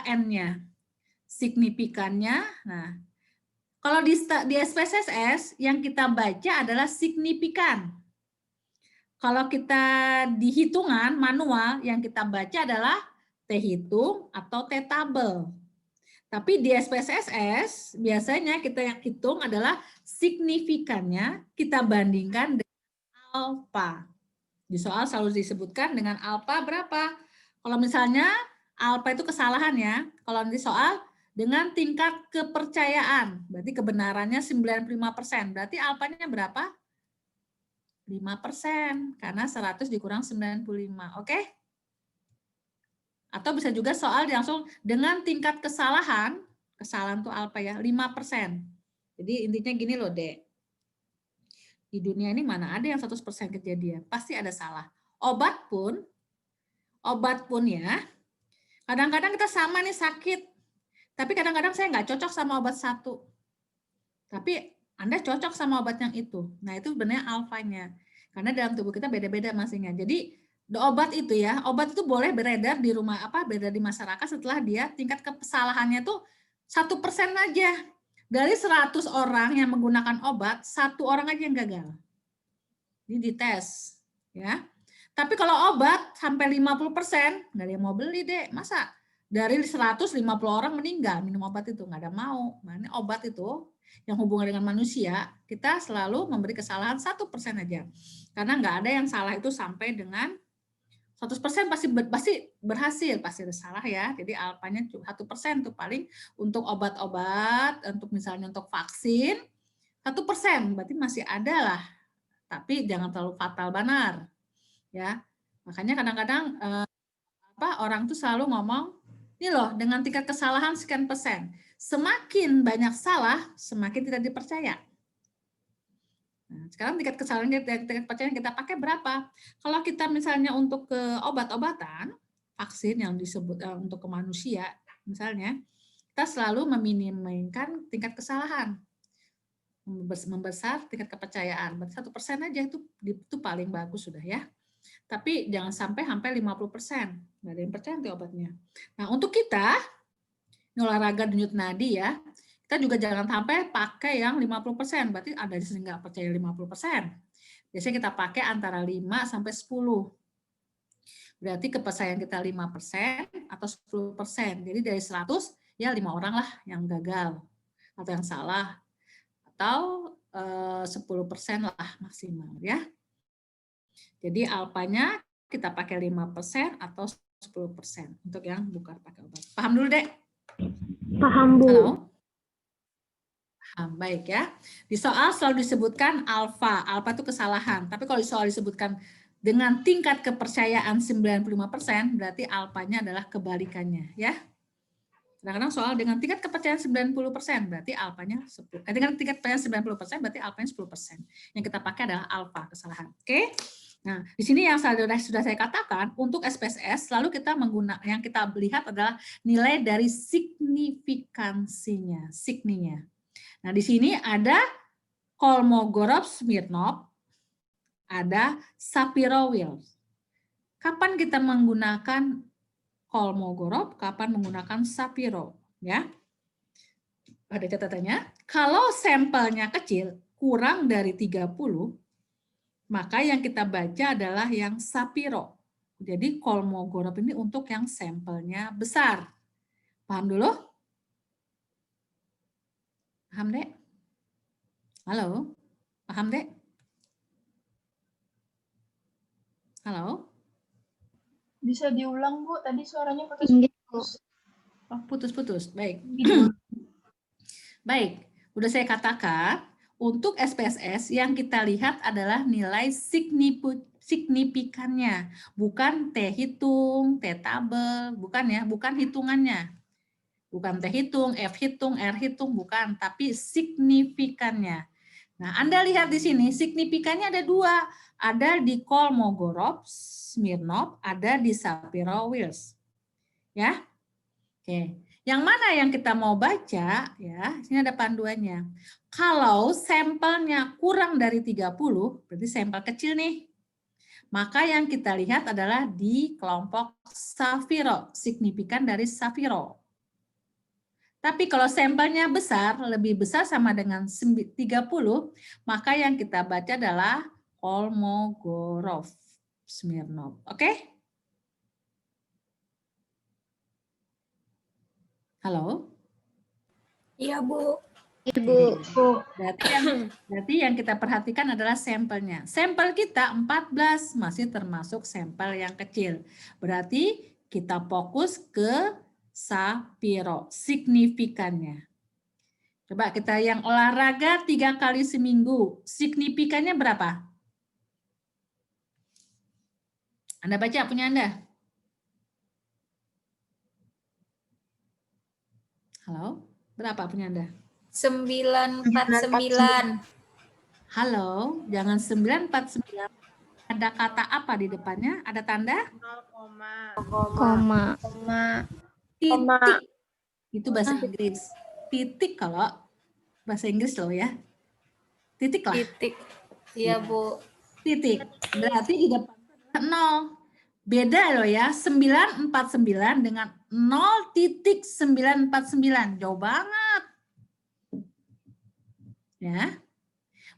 [SPEAKER 1] N-nya. Signifikannya. Nah, kalau di SPSS yang kita baca adalah signifikan. Kalau kita di hitungan manual yang kita baca adalah T-hitung atau T-tabel. Tapi di SPSS biasanya kita yang hitung adalah signifikannya kita bandingkan dengan alfa. Di soal selalu disebutkan dengan alfa berapa. Kalau misalnya alfa itu kesalahan ya. Kalau nanti soal dengan tingkat kepercayaan, berarti kebenarannya 95%. Berarti alfanya berapa? 5%, karena 100 dikurang 95. Oke? Atau bisa juga soal langsung dengan tingkat kesalahan itu alfa ya, 5%. Jadi intinya gini loh, Dek. Di dunia ini mana ada yang 100% kejadian? Pasti ada salah. Obat pun ya, kadang-kadang kita sama nih sakit, tapi kadang-kadang saya nggak cocok sama obat satu. Tapi Anda cocok sama obat yang itu. Nah, itu sebenarnya alfanya. Karena dalam tubuh kita beda-beda masing-masing. Jadi, obat itu boleh beredar di beredar di masyarakat setelah dia tingkat kesalahannya tuh 1% aja. Dari 100 orang yang menggunakan obat, 1 orang aja yang gagal. Ini dites, ya. Tapi kalau obat sampai 50%, nggak ada yang mau beli, Dek. Masa dari 150 orang meninggal minum obat itu? Nggak ada mau. Nah, ini obat itu yang hubungan dengan manusia, kita selalu memberi kesalahan 1% aja. Karena nggak ada yang salah itu sampai dengan 100% pasti berhasil, pasti ada salah ya. Jadi alfanya 1% tuh paling untuk obat-obat, untuk misalnya untuk vaksin 1%, berarti masih ada lah. Tapi jangan terlalu fatal benar. Ya. Makanya kadang-kadang orang tuh selalu ngomong, ini loh dengan tingkat kesalahan sekian persen. Semakin banyak salah, semakin tidak dipercaya. Nah, sekarang tingkat kesalahan tingkat kepercayaan kita pakai berapa? Kalau kita misalnya untuk ke obat-obatan, vaksin yang disebut untuk ke manusia, misalnya, kita selalu meminimaliskan tingkat kesalahan, membesar tingkat kepercayaan. 1% aja itu paling bagus sudah ya. Tapi jangan sampai 50%. Nggak ada yang percaya nanti obatnya. Nah, untuk kita, ini olahraga denyut nadi ya, kita juga jangan sampai pakai yang 50%. Berarti ada di sini nggak percaya 50%. Biasanya kita pakai antara 5 sampai 10. Berarti kepercayaan kita 5% atau 10%. Jadi dari 100, ya 5 orang lah yang gagal atau yang salah. Atau 10% lah maksimal ya. Jadi alfanya kita pakai 5% atau 10% untuk yang bukan pakai obat. Paham dulu, Dek?
[SPEAKER 8] Paham, Bu.
[SPEAKER 1] Halo? Paham, baik ya. Di soal selalu disebutkan alfa. Alfa itu kesalahan. Tapi kalau di soal disebutkan dengan tingkat kepercayaan 95%, berarti alfanya adalah kebalikannya ya. Kadang-kadang soal dengan tingkat kepercayaan 90%, berarti alfanya 10. Dengan tingkat kepercayaan 90%, berarti alfanya 10%. Yang kita pakai adalah alfa kesalahan. Oke? Nah, di sini yang sudah saya katakan, untuk SPSS selalu kita menggunakan, yang kita lihat adalah nilai dari signifikansinya, signinya. Nah, di sini ada Kolmogorov-Smirnov, ada Shapiro-Wills. Kapan kita menggunakan Kolmogorov, kapan menggunakan Shapiro, ya? Ada catatannya, kalau sampelnya kecil, kurang dari 30, maka yang kita baca adalah yang Shapiro. Jadi Kolmogorov ini untuk yang sampelnya besar. Paham dulu? Paham, Dek? Halo? Paham, Dek? Halo?
[SPEAKER 3] Bisa diulang, Bu? Tadi suaranya
[SPEAKER 8] Enggak,
[SPEAKER 3] putus-putus.
[SPEAKER 1] Oh, putus-putus. Baik. Baik, udah saya katakan, untuk SPSS yang kita lihat adalah nilai signifikannya, bukan T hitung, T tabel, bukan ya, bukan hitungannya. Bukan T hitung, F hitung, R hitung, bukan, tapi signifikannya. Nah, Anda lihat di sini, signifikannya ada dua. Ada di Kolmogorov, Smirnov, ada di Shapiro-Wills. Ya. Oke. Yang mana yang kita mau baca, ya, sini ada panduannya. Kalau sampelnya kurang dari 30, berarti sampel kecil nih. Maka yang kita lihat adalah di kelompok Shapiro, signifikan dari Shapiro. Tapi kalau sampelnya besar, lebih besar sama dengan 30, maka yang kita baca adalah Kolmogorov, Smirnov. Oke? Halo?
[SPEAKER 7] Iya, Bu.
[SPEAKER 8] Ibu.
[SPEAKER 1] Berarti yang kita perhatikan adalah sampelnya. Sampel kita 14 masih termasuk sampel yang kecil. Berarti kita fokus ke Shapiro, signifikannya. Coba kita yang olahraga 3 kali seminggu, signifikannya berapa? Anda baca punya Anda? Halo? Berapa punya Anda?
[SPEAKER 7] 949.
[SPEAKER 1] Halo, jangan 949. Ada kata apa di depannya? Ada tanda?
[SPEAKER 11] 0,
[SPEAKER 8] Koma.
[SPEAKER 1] Titik. Itu bahasa Inggris. Titik kalau bahasa Inggris loh ya. Titik lah.
[SPEAKER 7] Titik. Iya, Bu.
[SPEAKER 1] Titik. Berarti di depan 0. Beda loh ya, 949 dengan 0.949. Jauh banget. Ya.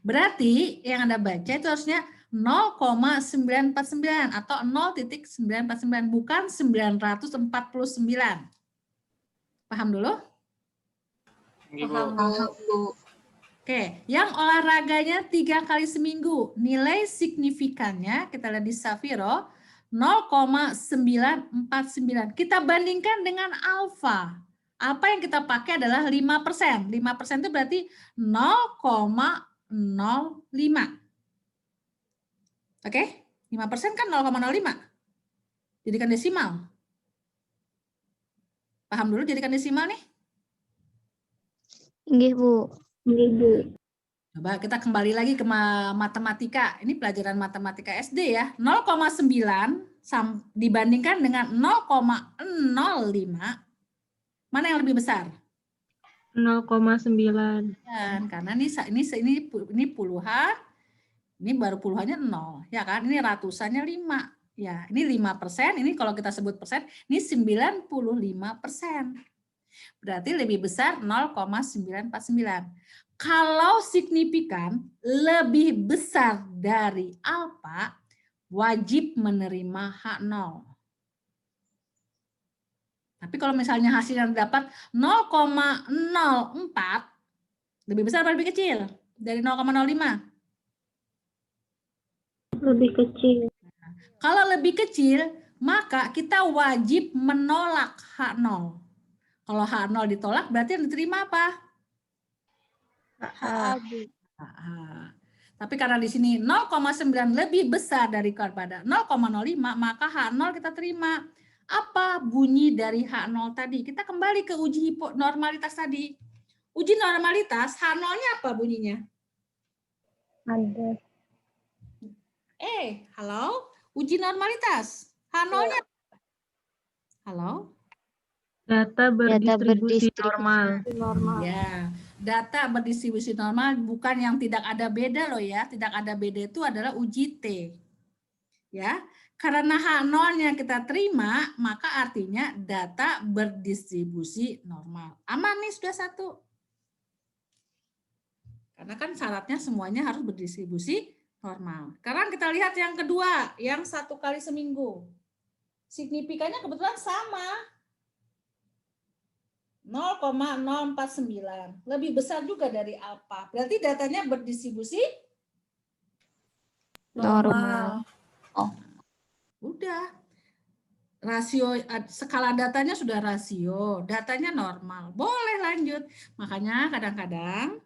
[SPEAKER 1] Berarti yang Anda baca itu harusnya 0,949 atau 0.949, bukan 949. Paham dulu?
[SPEAKER 7] Paham, Bu.
[SPEAKER 1] Oke, yang olahraganya 3 kali seminggu, nilai signifikannya kita lihat di Shapiro 0,949. Kita bandingkan dengan alfa. Alfa yang kita pakai adalah 5%. 5% itu berarti 0,05. Oke, 5% kan 0,05. Jadikan desimal. Paham dulu jadikan desimal nih?
[SPEAKER 8] Nggih, Bu. Nggih, Bu.
[SPEAKER 1] Coba kita kembali lagi ke matematika. Ini pelajaran matematika SD ya. 0,9 dibandingkan dengan 0,05. Mana yang lebih besar?
[SPEAKER 9] 0,9.
[SPEAKER 1] Karena ini puluhan, ini baru puluhannya 0, ya kan? Ini ratusannya 5. Ya, ini 5%, ini kalau kita sebut persen, ini 95%. Berarti lebih besar 0,949. Kalau signifikan lebih besar dari alfa, wajib menerima H0. Tapi kalau misalnya hasilnya dapat 0,04, lebih besar atau lebih kecil dari 0,05?
[SPEAKER 8] Lebih kecil.
[SPEAKER 1] Kalau lebih kecil, maka kita wajib menolak H0. Kalau H0 ditolak, berarti yang diterima apa?
[SPEAKER 8] HA, Bu.
[SPEAKER 1] Tapi karena di sini 0,9 lebih besar daripada 0,05, maka H0 kita terima. Apa bunyi dari H0 tadi? Kita kembali ke uji normalitas tadi. Uji normalitas, H0-nya apa bunyinya?
[SPEAKER 8] Ada.
[SPEAKER 1] Halo? Uji normalitas. H0-nya. Halo?
[SPEAKER 9] Data berdistribusi
[SPEAKER 8] berdistribusi
[SPEAKER 9] normal.
[SPEAKER 1] Ya, data berdistribusi normal bukan yang tidak ada beda loh ya. Tidak ada beda itu adalah uji T. Ya, karena H0-nya kita terima, maka artinya data berdistribusi normal. Aman nih sudah satu. Karena kan syaratnya semuanya harus berdistribusi normal. Sekarang kita lihat yang kedua, yang 1 kali seminggu. Signifikannya kebetulan sama. 0,049. Lebih besar juga dari alfa. Berarti datanya berdistribusi
[SPEAKER 8] Normal.
[SPEAKER 1] Udah. Rasio skala datanya sudah rasio, datanya normal. Boleh lanjut. Makanya kadang-kadang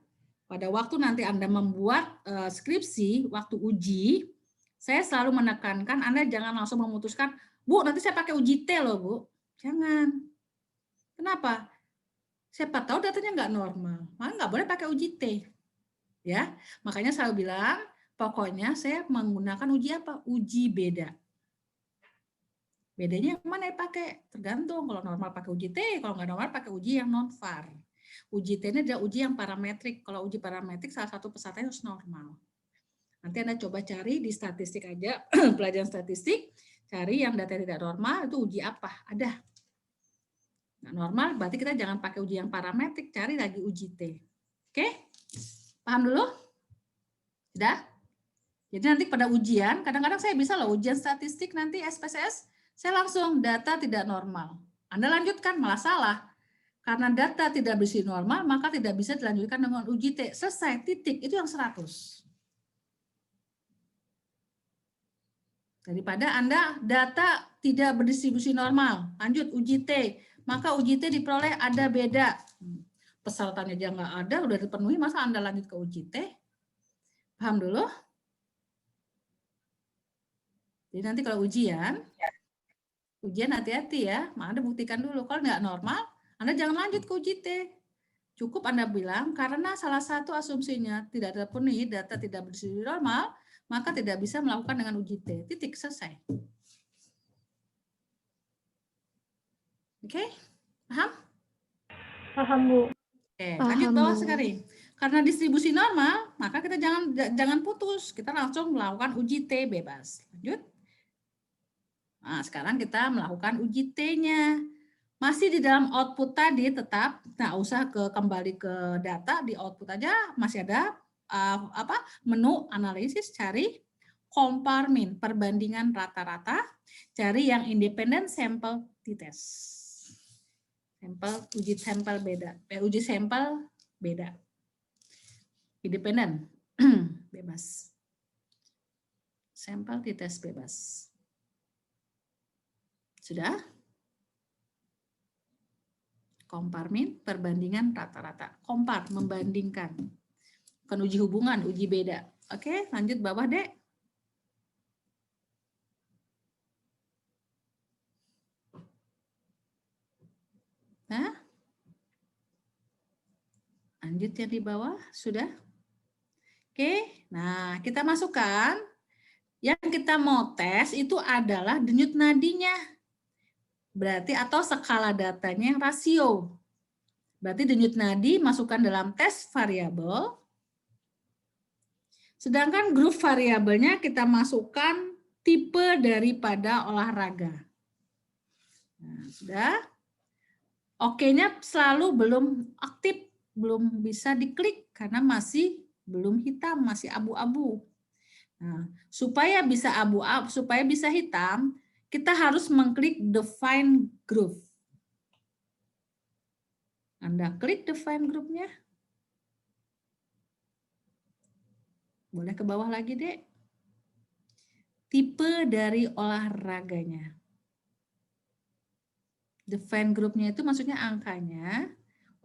[SPEAKER 1] pada waktu nanti Anda membuat skripsi, waktu uji, saya selalu menekankan Anda jangan langsung memutuskan, Bu, nanti saya pakai uji T loh, Bu. Jangan. Kenapa? Siapa tahu datanya nggak normal, maka nggak boleh pakai uji T. Ya, makanya saya bilang, pokoknya saya menggunakan uji apa? Uji beda. Bedanya yang mana yang pakai? Tergantung. Kalau normal pakai uji T, kalau nggak normal pakai uji yang non-VAR. Uji T ini adalah uji yang parametrik. Kalau uji parametrik salah satu pesertanya harus normal. Nanti Anda coba cari di statistik aja, pelajaran statistik, cari yang data tidak normal, itu uji apa? Ada. Nggak normal, berarti kita jangan pakai uji yang parametrik, cari lagi uji T. Oke? Paham dulu? Sudah? Jadi nanti pada ujian, kadang-kadang saya bisa loh ujian statistik nanti SPSS, saya langsung data tidak normal. Anda lanjutkan, malah salah. Karena data tidak berisi normal, maka tidak bisa dilanjutkan dengan uji T. Selesai, titik, itu yang 100. Daripada Anda data tidak berdistribusi normal, lanjut uji T, maka uji T diperoleh ada beda. Persyaratannya aja nggak ada, udah dipenuhi, masa Anda lanjut ke uji T? Paham dulu? Jadi nanti kalau ujian hati-hati ya, Anda buktikan dulu. Kalau nggak normal, Anda jangan lanjut ke uji T. Cukup Anda bilang, karena salah satu asumsinya tidak terpenuhi, data tidak berdistribusi normal, maka tidak bisa melakukan dengan uji T. Titik, selesai. Oke? Paham?
[SPEAKER 8] Paham, Bu.
[SPEAKER 1] Oke, lanjut bawah sekali. Karena distribusi normal, maka kita jangan putus. Kita langsung melakukan uji T bebas. Lanjut. Nah, sekarang kita melakukan uji T-nya. Masih di dalam output tadi tetap, nggak usah kembali ke data, di output aja masih ada menu analisis, cari compare mean, perbandingan rata-rata, cari yang independent sample t-test. Uji sampel beda. Uji sampel beda. Independen bebas. Sampel t-test bebas. Sudah? Compare mean, perbandingan rata-rata. Compare, membandingkan. Bukan uji hubungan, uji beda. Oke, lanjut bawah, Dek. Nah, lanjut yang di bawah, sudah? Oke, nah kita masukkan. Yang kita mau tes itu adalah denyut nadinya. Berarti atau skala datanya yang rasio. Berarti denyut nadi masukkan dalam tes variabel. Sedangkan grup variabelnya kita masukkan tipe daripada olahraga. Nah, sudah. Oke-nya selalu belum aktif, belum bisa diklik karena masih belum hitam, masih abu-abu. Nah, supaya bisa abu-abu, supaya bisa hitam, kita harus mengklik define group. Anda klik define groupnya. Boleh ke bawah lagi, Dek. Tipe dari olahraganya. Define groupnya itu maksudnya angkanya.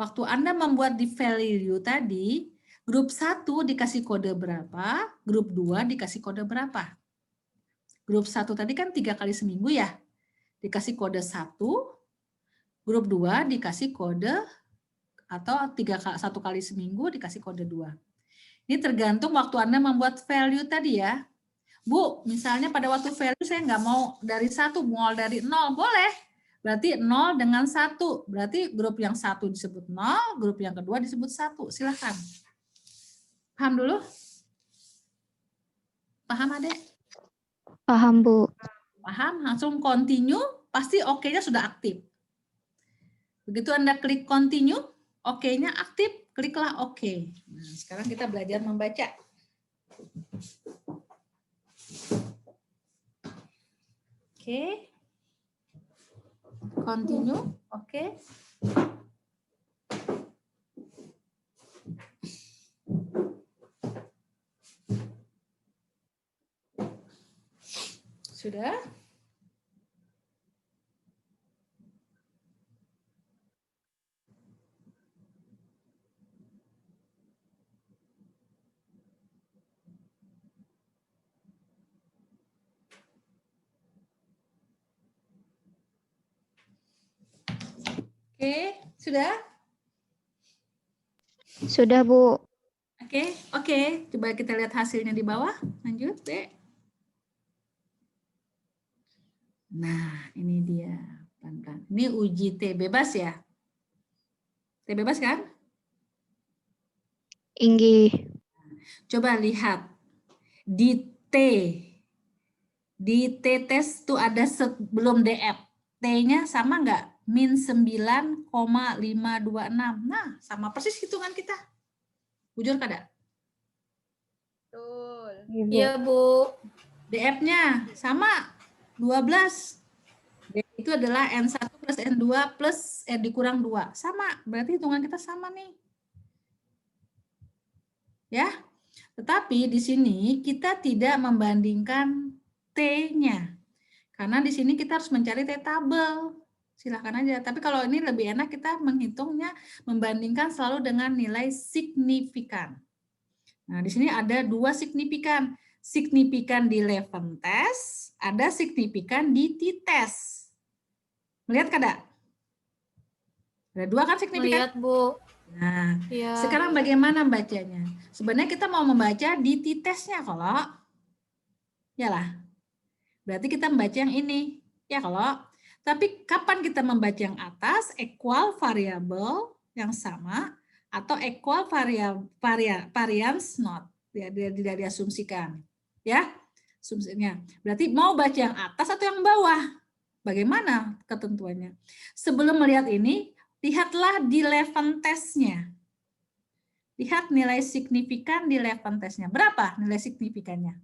[SPEAKER 1] Waktu Anda membuat di value tadi, grup 1 dikasih kode berapa, grup 2 dikasih kode berapa. Grup 1 tadi kan 3 kali seminggu ya. Dikasih kode 1, grup 2 dikasih kode atau 1 kali seminggu dikasih kode 2. Ini tergantung waktu Anda membuat value tadi ya. Bu, misalnya pada waktu value saya nggak mau dari 1, mau dari 0, boleh. Berarti 0 dengan 1. Berarti grup yang 1 disebut 0, grup yang kedua disebut 1. Silahkan. Paham dulu? Paham, Adek?
[SPEAKER 8] Paham, Bu.
[SPEAKER 1] Paham? Langsung continue, pasti oke-nya sudah aktif. Begitu Anda klik continue, oke-nya aktif, kliklah oke. Nah, sekarang kita belajar membaca. Oke. Continue, oke. Sudah? Oke, sudah?
[SPEAKER 8] Sudah, Bu.
[SPEAKER 1] Oke. Coba kita lihat hasilnya di bawah. Lanjut, Dek. Nah, ini dia. Pelan-pelan. Ini uji T bebas ya? T bebas kan?
[SPEAKER 8] Inggih.
[SPEAKER 1] Coba lihat. Di T. Di T tes tuh ada sebelum DF. T-nya sama nggak? Min 9,526. Nah, sama persis hitungan kita. Bujur kada?
[SPEAKER 11] Betul.
[SPEAKER 7] Iya, Bu.
[SPEAKER 1] DF-nya sama 12. DF itu adalah N1 plus N2 plus N dikurang 2. Sama, berarti hitungan kita sama nih. Ya, tetapi di sini kita tidak membandingkan T-nya. Karena di sini kita harus mencari T tabel. Silahkan aja. Tapi kalau ini lebih enak kita menghitungnya, membandingkan selalu dengan nilai signifikan. Nah, di sini ada 2 signifikan. Signifikan di level test, ada signifikan di t-test. Melihat kada? Ada 2 kan signifikan?
[SPEAKER 7] Melihat, Bu.
[SPEAKER 1] Nah,
[SPEAKER 7] Ya.
[SPEAKER 1] sekarang bagaimana bacanya? Sebenarnya kita mau membaca di t-testnya kalau, yalah. Berarti kita membaca yang ini, ya kalau. Tapi kapan kita membaca yang atas, equal variabel yang sama, atau equal variance not, tidak diasumsikan. Ya, asumsinya. Berarti mau baca yang atas atau yang bawah? Bagaimana ketentuannya? Sebelum melihat ini, lihatlah di level testnya. Lihat nilai signifikan di level testnya. Berapa nilai signifikannya?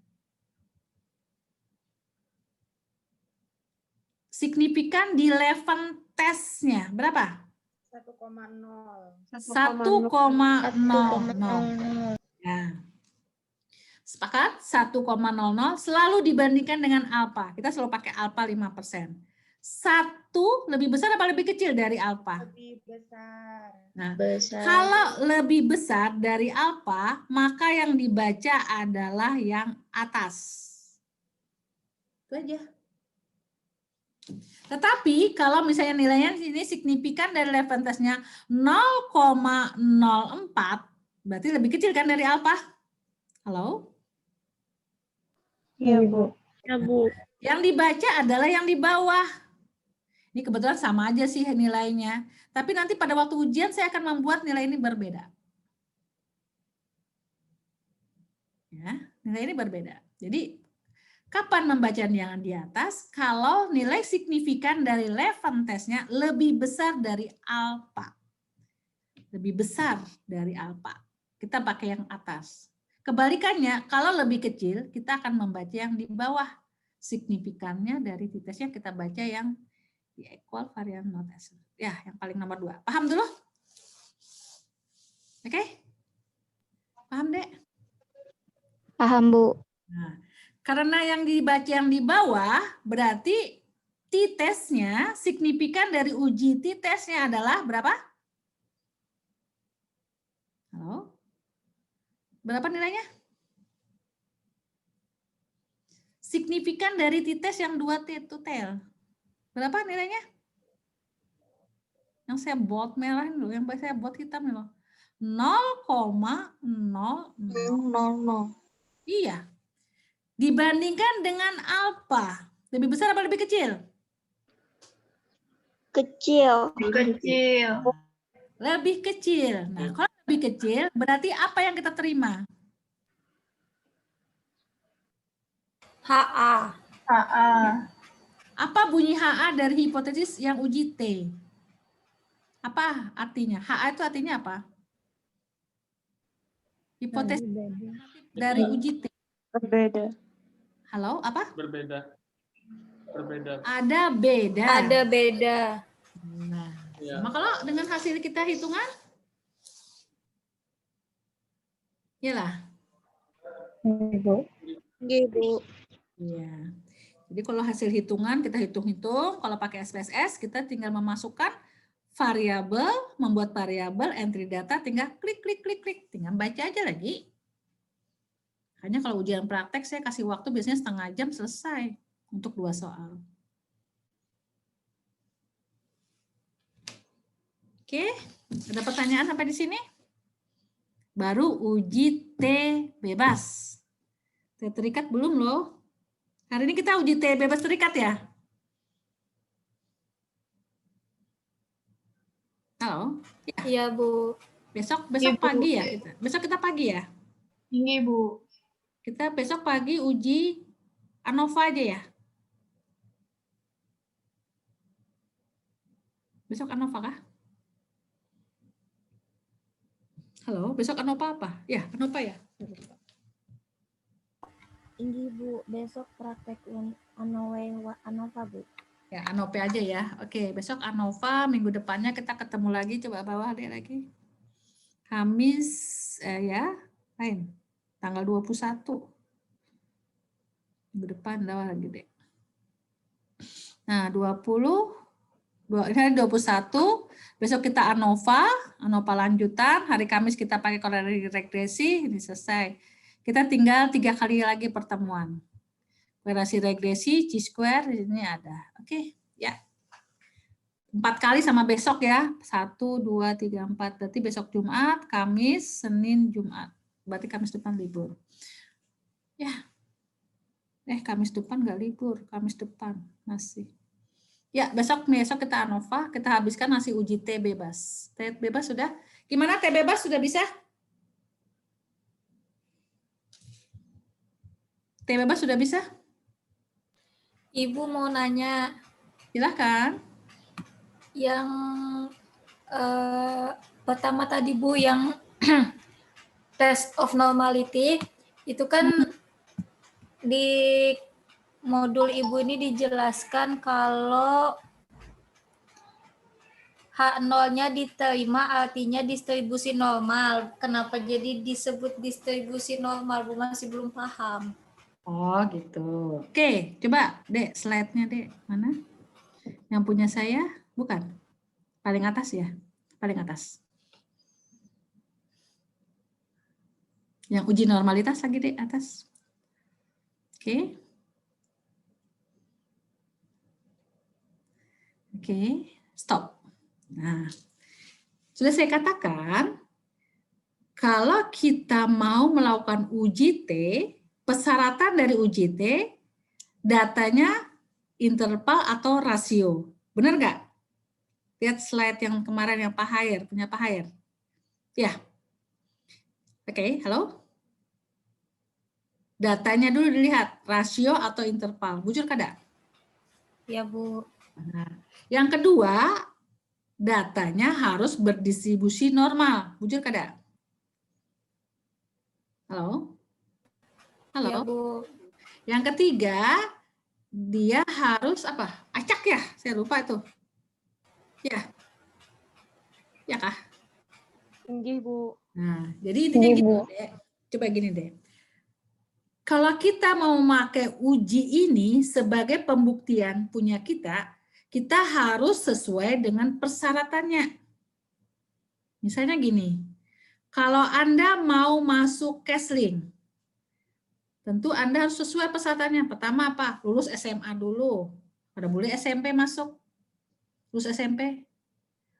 [SPEAKER 1] Signifikan di level tesnya berapa?
[SPEAKER 11] 1,0.
[SPEAKER 1] 1,00. Ya. Sepakat? 1,00 selalu dibandingkan dengan alfa. Kita selalu pakai alfa 5%. 1 lebih besar apa lebih kecil dari alfa?
[SPEAKER 11] Lebih besar.
[SPEAKER 1] Nah,
[SPEAKER 8] Besar.
[SPEAKER 1] kalau lebih besar dari alfa, maka yang dibaca adalah yang atas. Itu aja. Tetapi kalau misalnya nilainya ini signifikan dari level testnya 0,04, berarti lebih kecil kan dari alfa? Halo?
[SPEAKER 3] Iya, Bu.
[SPEAKER 9] Ya, Bu.
[SPEAKER 1] Yang dibaca adalah yang di bawah. Ini kebetulan sama aja sih nilainya. Tapi nanti pada waktu ujian saya akan membuat nilai ini berbeda. Ya, nilai ini berbeda. Jadi kapan membaca yang di atas? Kalau nilai signifikan dari Levin testnya lebih besar dari alfa. Lebih besar dari alfa. Kita pakai yang atas. Kebalikannya, kalau lebih kecil, kita akan membaca yang di bawah. Signifikannya dari t-testnya kita baca yang di equal varian not essential. Ya, yang paling nomor 2. Paham dulu? Oke? Paham, Dek?
[SPEAKER 8] Paham, Bu.
[SPEAKER 1] Nah, karena yang dibaca yang di bawah, berarti t-testnya, signifikan dari uji t-testnya adalah berapa? Halo? Berapa nilainya? Signifikan dari t-test yang 2T total. Berapa nilainya? Yang saya bold merah dulu, yang saya bold hitam loh. 0,00. Iya. Dibandingkan dengan alfa. Lebih besar apa lebih kecil?
[SPEAKER 8] Kecil.
[SPEAKER 3] Kecil.
[SPEAKER 1] Lebih kecil. Nah, kalau lebih kecil, berarti apa yang kita terima?
[SPEAKER 7] HA.
[SPEAKER 3] AA.
[SPEAKER 1] Apa bunyi HA dari hipotesis yang uji T? Apa artinya? HA itu artinya apa? Hipotesis dari uji T.
[SPEAKER 10] Berbeda.
[SPEAKER 1] Halo, apa?
[SPEAKER 5] Berbeda. Berbeda.
[SPEAKER 1] Ada beda.
[SPEAKER 7] Ada beda.
[SPEAKER 1] Nah,
[SPEAKER 5] Ya.
[SPEAKER 1] sama kalau dengan hasil kita hitungan? Iyalah.
[SPEAKER 8] Ibu.
[SPEAKER 1] Iya. Jadi kalau hasil hitungan kita hitung-hitung, kalau pakai SPSS kita tinggal memasukkan variabel, membuat variabel, entry data, tinggal klik, tinggal baca aja lagi. Hanya kalau ujian praktek saya kasih waktu biasanya setengah jam selesai untuk 2 soal. Oke, ada pertanyaan sampai di sini? Baru uji T bebas. T terikat belum loh. Hari ini kita uji T bebas terikat ya? Halo? Ya.
[SPEAKER 7] Iya, Bu.
[SPEAKER 1] Besok
[SPEAKER 3] Iya, Bu.
[SPEAKER 1] pagi ya kita. Besok kita pagi ya?
[SPEAKER 3] Ini, Bu.
[SPEAKER 1] Kita besok pagi uji ANOVA aja ya? Besok ANOVA kah? Halo, besok ANOVA apa? Ya, ANOVA ya?
[SPEAKER 8] Ini, Bu. Besok praktek ANOVA, Bu.
[SPEAKER 1] Ya, ANOVA aja ya. Oke, besok ANOVA, minggu depannya kita ketemu lagi. Coba bawah deh lagi. Kamis, ya, lain. Tanggal 21. Minggu depan bawah lagi deh. Nah, 21. Besok kita ANOVA lanjutan. Hari Kamis kita pakai korelasi regresi, ini selesai. Kita tinggal 3 kali lagi pertemuan. Korelasi regresi, chi-square, ini ada. Oke, ya. 4 kali sama besok ya. 1, 2, 3, 4. Berarti besok Jumat, Kamis, Senin, Jumat. Berarti Kamis depan libur. Ya. Kamis depan nggak libur. Kamis depan masih. Ya, besok kita ANOVA, kita habiskan nasi uji T bebas. T bebas sudah? Gimana T bebas sudah bisa? T bebas sudah bisa?
[SPEAKER 7] Ibu mau nanya
[SPEAKER 1] Silahkan.
[SPEAKER 7] yang pertama tadi, Bu, yang test of normality, itu kan di modul Ibu ini dijelaskan kalau H0-nya diterima artinya distribusi normal. Kenapa jadi disebut distribusi normal? Bu masih belum paham.
[SPEAKER 1] Oh gitu. Oke, coba Dek, slide-nya Dek. Mana? Yang punya saya? Bukan. Paling atas ya? Paling atas. Yang uji normalitas lagi Dek, atas. Oke. Oke, stop. Nah, sudah saya katakan, kalau kita mau melakukan uji T, persyaratan dari uji T, datanya interval atau rasio. Benar nggak? Lihat slide yang kemarin yang Pak Hair, punya Pak Hair. Ya. Oke, halo? Datanya dulu dilihat, rasio atau interval. Bujur kada?
[SPEAKER 7] Ya, Bu.
[SPEAKER 1] Nah, yang kedua, datanya harus berdistribusi normal. Bujur kada? Halo? Halo?
[SPEAKER 7] Ya, Bu.
[SPEAKER 1] Yang ketiga, dia harus apa? Acak ya? Saya lupa itu. Ya. Ya kah?
[SPEAKER 6] Nggih, Bu.
[SPEAKER 1] Nah, jadi intinya
[SPEAKER 10] Nggih,
[SPEAKER 1] gitu,
[SPEAKER 10] Bu.
[SPEAKER 1] Dek. Coba gini, Dek. Kalau kita mau memakai uji ini sebagai pembuktian punya kita harus sesuai dengan persyaratannya. Misalnya gini, kalau Anda mau masuk Kesling, tentu Anda harus sesuai persyaratannya. Pertama apa? Lulus SMA dulu. Pada boleh SMP masuk? Lulus SMP?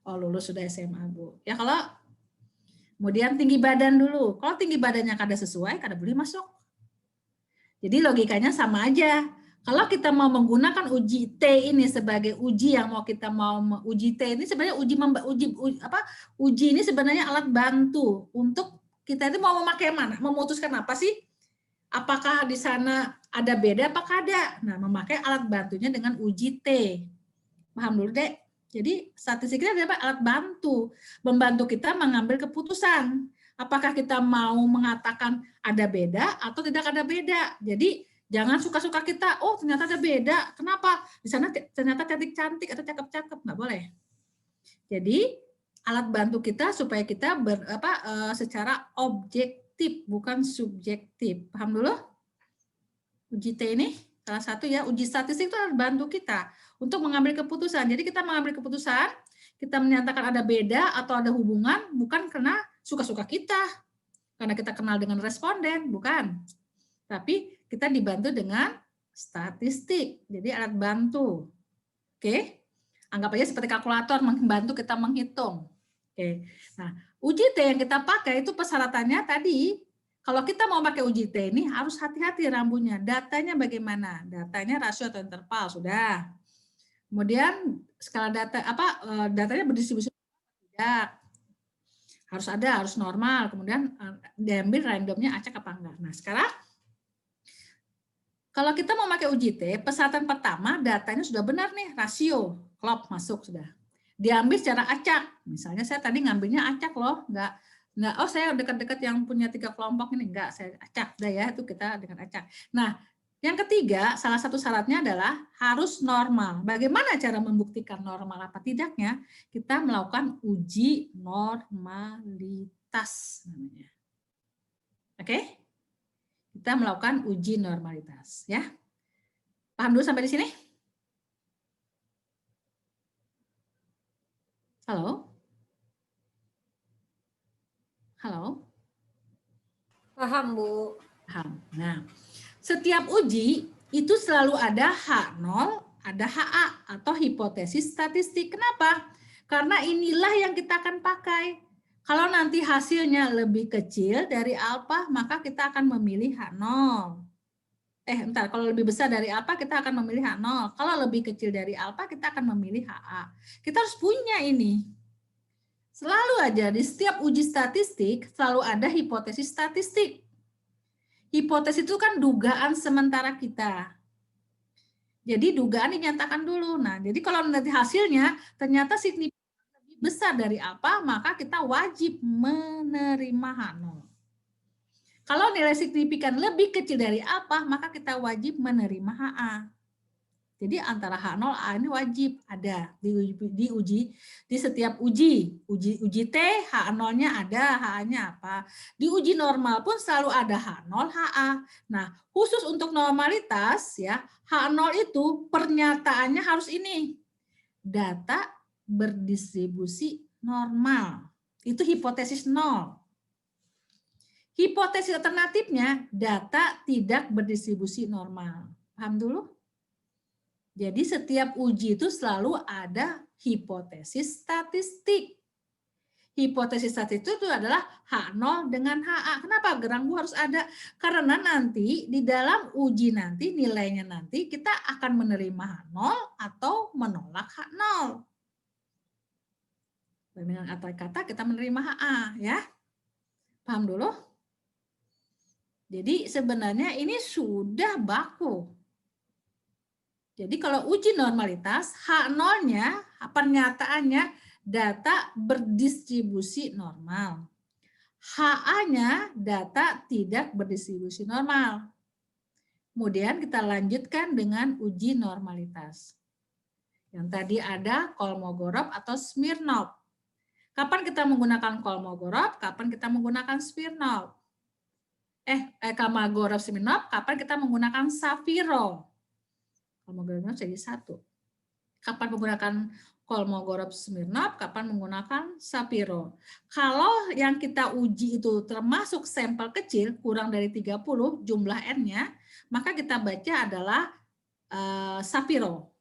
[SPEAKER 1] Oh, lulus sudah SMA, Bu. Ya kalau kemudian tinggi badan dulu. Kalau tinggi badannya kada sesuai, kada boleh masuk. Jadi logikanya sama aja. Kalau kita mau menggunakan uji T ini sebagai uji yang mau kita mau uji T ini sebenarnya uji ini sebenarnya alat bantu untuk kita itu mau memakai mana, memutuskan apa sih? Apakah di sana ada beda, apakah ada? Nah, memakai alat bantunya dengan uji T. Paham dulu, Dek? Jadi statistik ini adalah alat bantu, membantu kita mengambil keputusan. Apakah kita mau mengatakan ada beda atau tidak ada beda? Jadi jangan suka-suka kita, oh ternyata ada beda. Kenapa? Di sana ternyata cantik-cantik atau cakep-cakep, nggak boleh. Jadi alat bantu kita supaya kita secara objektif, bukan subjektif. Paham dulu? Uji T ini salah satu ya, uji statistik itu alat bantu kita untuk mengambil keputusan. Jadi kita mengambil keputusan, kita menyatakan ada beda atau ada hubungan, bukan karena suka-suka kita, karena kita kenal dengan responden, bukan. Tapi kita dibantu dengan statistik, jadi alat bantu. Oke, anggap aja seperti kalkulator membantu kita menghitung. Oke, nah uji T yang kita pakai itu persyaratannya tadi, kalau kita mau pakai uji T ini harus hati-hati rambunya. Datanya bagaimana? Datanya rasio atau interval, sudah. Kemudian skala data datanya berdistribusi tidak. Harus ada, harus normal. Kemudian diambil randomnya acak apa enggak. Nah, sekarang kalau kita mau pakai uji T, persyaratan pertama datanya sudah benar nih, rasio, klop masuk sudah. Diambil secara acak. Misalnya saya tadi ngambilnya acak loh, enggak oh saya dekat-dekat yang punya 3 kelompok ini, enggak, saya acak dah ya, itu kita dengan acak. Nah, yang ketiga, salah satu syaratnya adalah harus normal. Bagaimana cara membuktikan normal apa tidaknya? Kita melakukan uji normalitas namanya. Oke? Kita melakukan uji normalitas ya. Paham dulu sampai di sini? Halo? Halo?
[SPEAKER 7] Paham, Bu.
[SPEAKER 1] Paham. Nah, setiap uji itu selalu ada H0, ada HA atau hipotesis statistik. Kenapa? Karena inilah yang kita akan pakai. Kalau nanti hasilnya lebih kecil dari alfa, maka kita akan memilih H0. Kalau lebih besar dari alfa, kita akan memilih H0. Kalau lebih kecil dari alfa, kita akan memilih HA. Kita harus punya ini. Selalu aja di setiap uji statistik, selalu ada hipotesis statistik. Hipotesis itu kan dugaan sementara kita. Jadi dugaan dinyatakan dulu. Nah, jadi kalau nanti hasilnya ternyata signifikan lebih besar dari apa, maka kita wajib menerima H0. Kalau nilai signifikan lebih kecil dari apa, maka kita wajib menerima HA. Jadi antara H0 A ini wajib ada diuji di setiap uji T, H0-nya ada, HA-nya apa. Di uji normal pun selalu ada H0, HA. Nah, khusus untuk normalitas ya, H0 itu pernyataannya harus ini. Data berdistribusi normal. Itu hipotesis 0. Hipotesis alternatifnya data tidak berdistribusi normal. Paham dulu? Jadi setiap uji itu selalu ada hipotesis statistik. Hipotesis statistik itu adalah H0 dengan HA. Kenapa gerang Bu harus ada? Karena nanti di dalam uji nanti nilainya nanti kita akan menerima H0 atau menolak H0. Dengan kata kita menerima HA ya. Paham dulu? Jadi sebenarnya ini sudah baku. Jadi kalau uji normalitas H0-nya pernyataannya data berdistribusi normal. HA-nya data tidak berdistribusi normal. Kemudian kita lanjutkan dengan uji normalitas. Yang tadi ada Kolmogorov atau Smirnov. Kapan kita menggunakan Kolmogorov? Kapan kita menggunakan Smirnov? Kolmogorov Smirnov, kapan kita menggunakan Shapiro? Kolmogorov jadi satu. Kapan menggunakan Kolmogorov Smirnov, kapan menggunakan Shapiro? Kalau yang kita uji itu termasuk sampel kecil, kurang dari 30 jumlah N-nya, maka kita baca adalah Shapiro.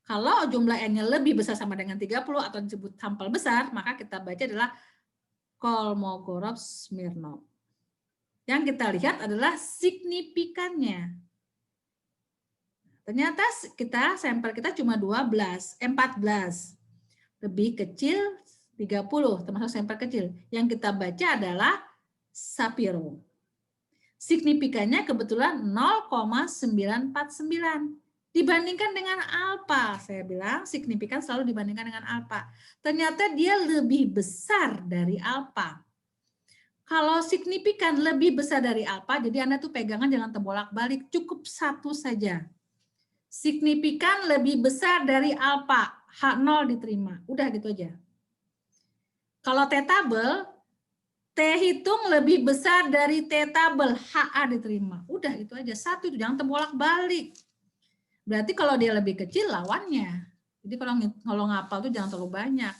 [SPEAKER 1] Kalau jumlah N-nya lebih besar sama dengan 30 atau disebut sampel besar, maka kita baca adalah Kolmogorov Smirnov. Yang kita lihat adalah signifikannya. Ternyata sampel kita cuma 14. Lebih kecil 30, termasuk sampel kecil. Yang kita baca adalah Shapiro. Signifikannya kebetulan 0,949. Dibandingkan dengan alfa, saya bilang signifikan selalu dibandingkan dengan alfa. Ternyata dia lebih besar dari alfa. Kalau signifikan lebih besar dari alfa, jadi Anda tuh pegangan jangan terbolak-balik, cukup satu saja. Signifikan lebih besar dari alfa, H0 diterima. Udah gitu aja. Kalau T-tabel, T hitung lebih besar dari T-tabel, HA diterima. Udah itu aja, satu itu jangan terbolak-balik. Berarti kalau dia lebih kecil lawannya. Jadi kalau ngapal tuh jangan terlalu banyak.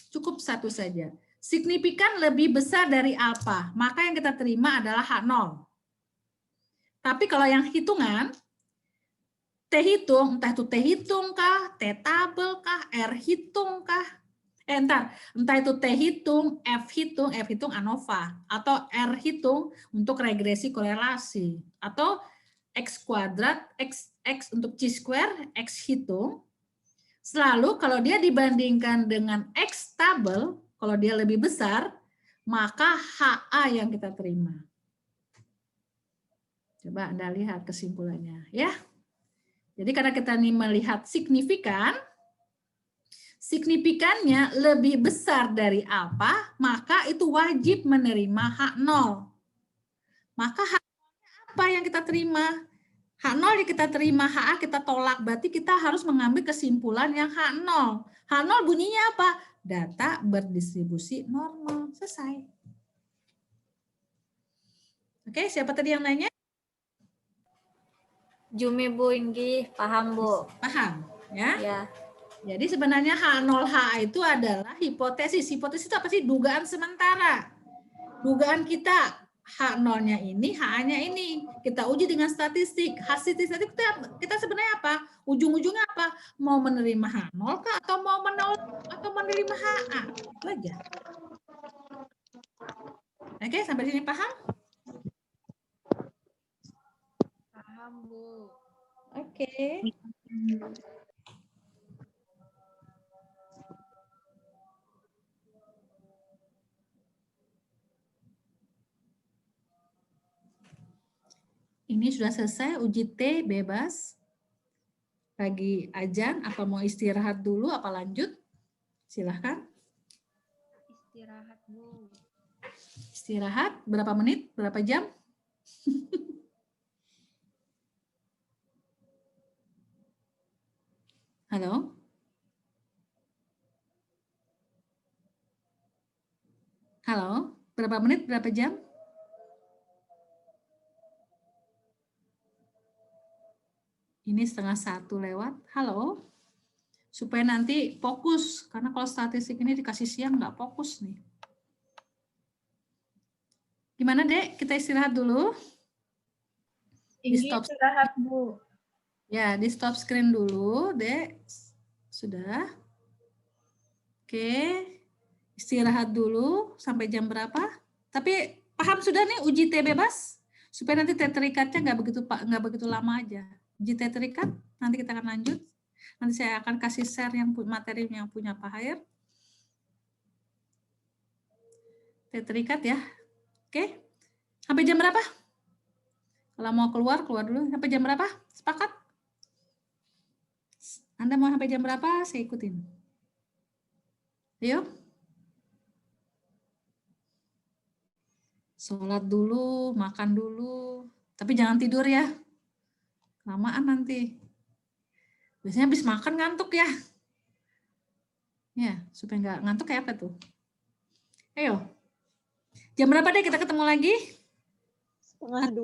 [SPEAKER 1] Cukup satu saja. Signifikan lebih besar dari alfa, maka yang kita terima adalah H0. Tapi kalau yang hitungan, T hitung, entah itu T hitung kah, T tabel kah, R hitung kah, entah itu T hitung, F hitung ANOVA, atau R hitung untuk regresi korelasi, atau X kuadrat, X untuk chi square, X hitung. Selalu kalau dia dibandingkan dengan X tabel, kalau dia lebih besar, maka HA yang kita terima. Coba Anda lihat kesimpulannya, ya. Jadi karena kita ini melihat signifikannya lebih besar dari alfa, maka itu wajib menerima H0. Maka H0-nya apa yang kita terima? H0 yang kita terima, HA kita tolak, berarti kita harus mengambil kesimpulan yang H0. H0 bunyinya apa? Data berdistribusi normal. Selesai. Oke, siapa tadi yang nanya?
[SPEAKER 7] Jumi Bu Inggi, paham Bu?
[SPEAKER 1] Paham, ya?
[SPEAKER 7] Ya.
[SPEAKER 1] Jadi sebenarnya H0HA itu adalah hipotesis. Hipotesis itu apa sih? Dugaan sementara. Dugaan kita H0-nya ini, HA-nya ini. Kita uji dengan statistik. Hasil statistik kita sebenarnya apa? Ujung-ujungnya apa? Mau menerima H0 kah atau mau menolak atau menerima HA? Itu aja. Oke, sampai sini paham?
[SPEAKER 11] Paham, Bu.
[SPEAKER 1] Oke. Ini sudah selesai uji T bebas. Lagi ajan, apa mau istirahat dulu, apa lanjut? Silahkan.
[SPEAKER 11] Istirahat, Bu.
[SPEAKER 1] Istirahat, berapa menit, berapa jam? Halo? Halo, berapa menit, berapa jam? Ini 12:30 lewat. Halo? Supaya nanti fokus, karena kalau statistik ini dikasih siang nggak fokus nih. Gimana, Dek? Kita istirahat dulu. Di stop
[SPEAKER 3] Istirahat, Bu.
[SPEAKER 1] Ya, di stop screen dulu, Dek. Sudah. Oke. Istirahat dulu sampai jam berapa? Tapi paham sudah nih uji T bebas? Supaya nanti T terikatnya nggak begitu lama aja. Uji T terikat, nanti kita akan lanjut. Nanti saya akan kasih share yang materi yang punya Pak Hair. T terikat ya. Oke. Sampai jam berapa? Kalau mau keluar dulu. Sampai jam berapa? Sepakat? Anda mau sampai jam berapa? Saya ikutin. Ayo. Sholat dulu, makan dulu. Tapi jangan tidur ya. Lamaan nanti. Biasanya habis makan ngantuk ya. Ya, supaya nggak ngantuk kayak apa tuh? Ayo. Jam berapa deh kita ketemu lagi?
[SPEAKER 8] 1:30.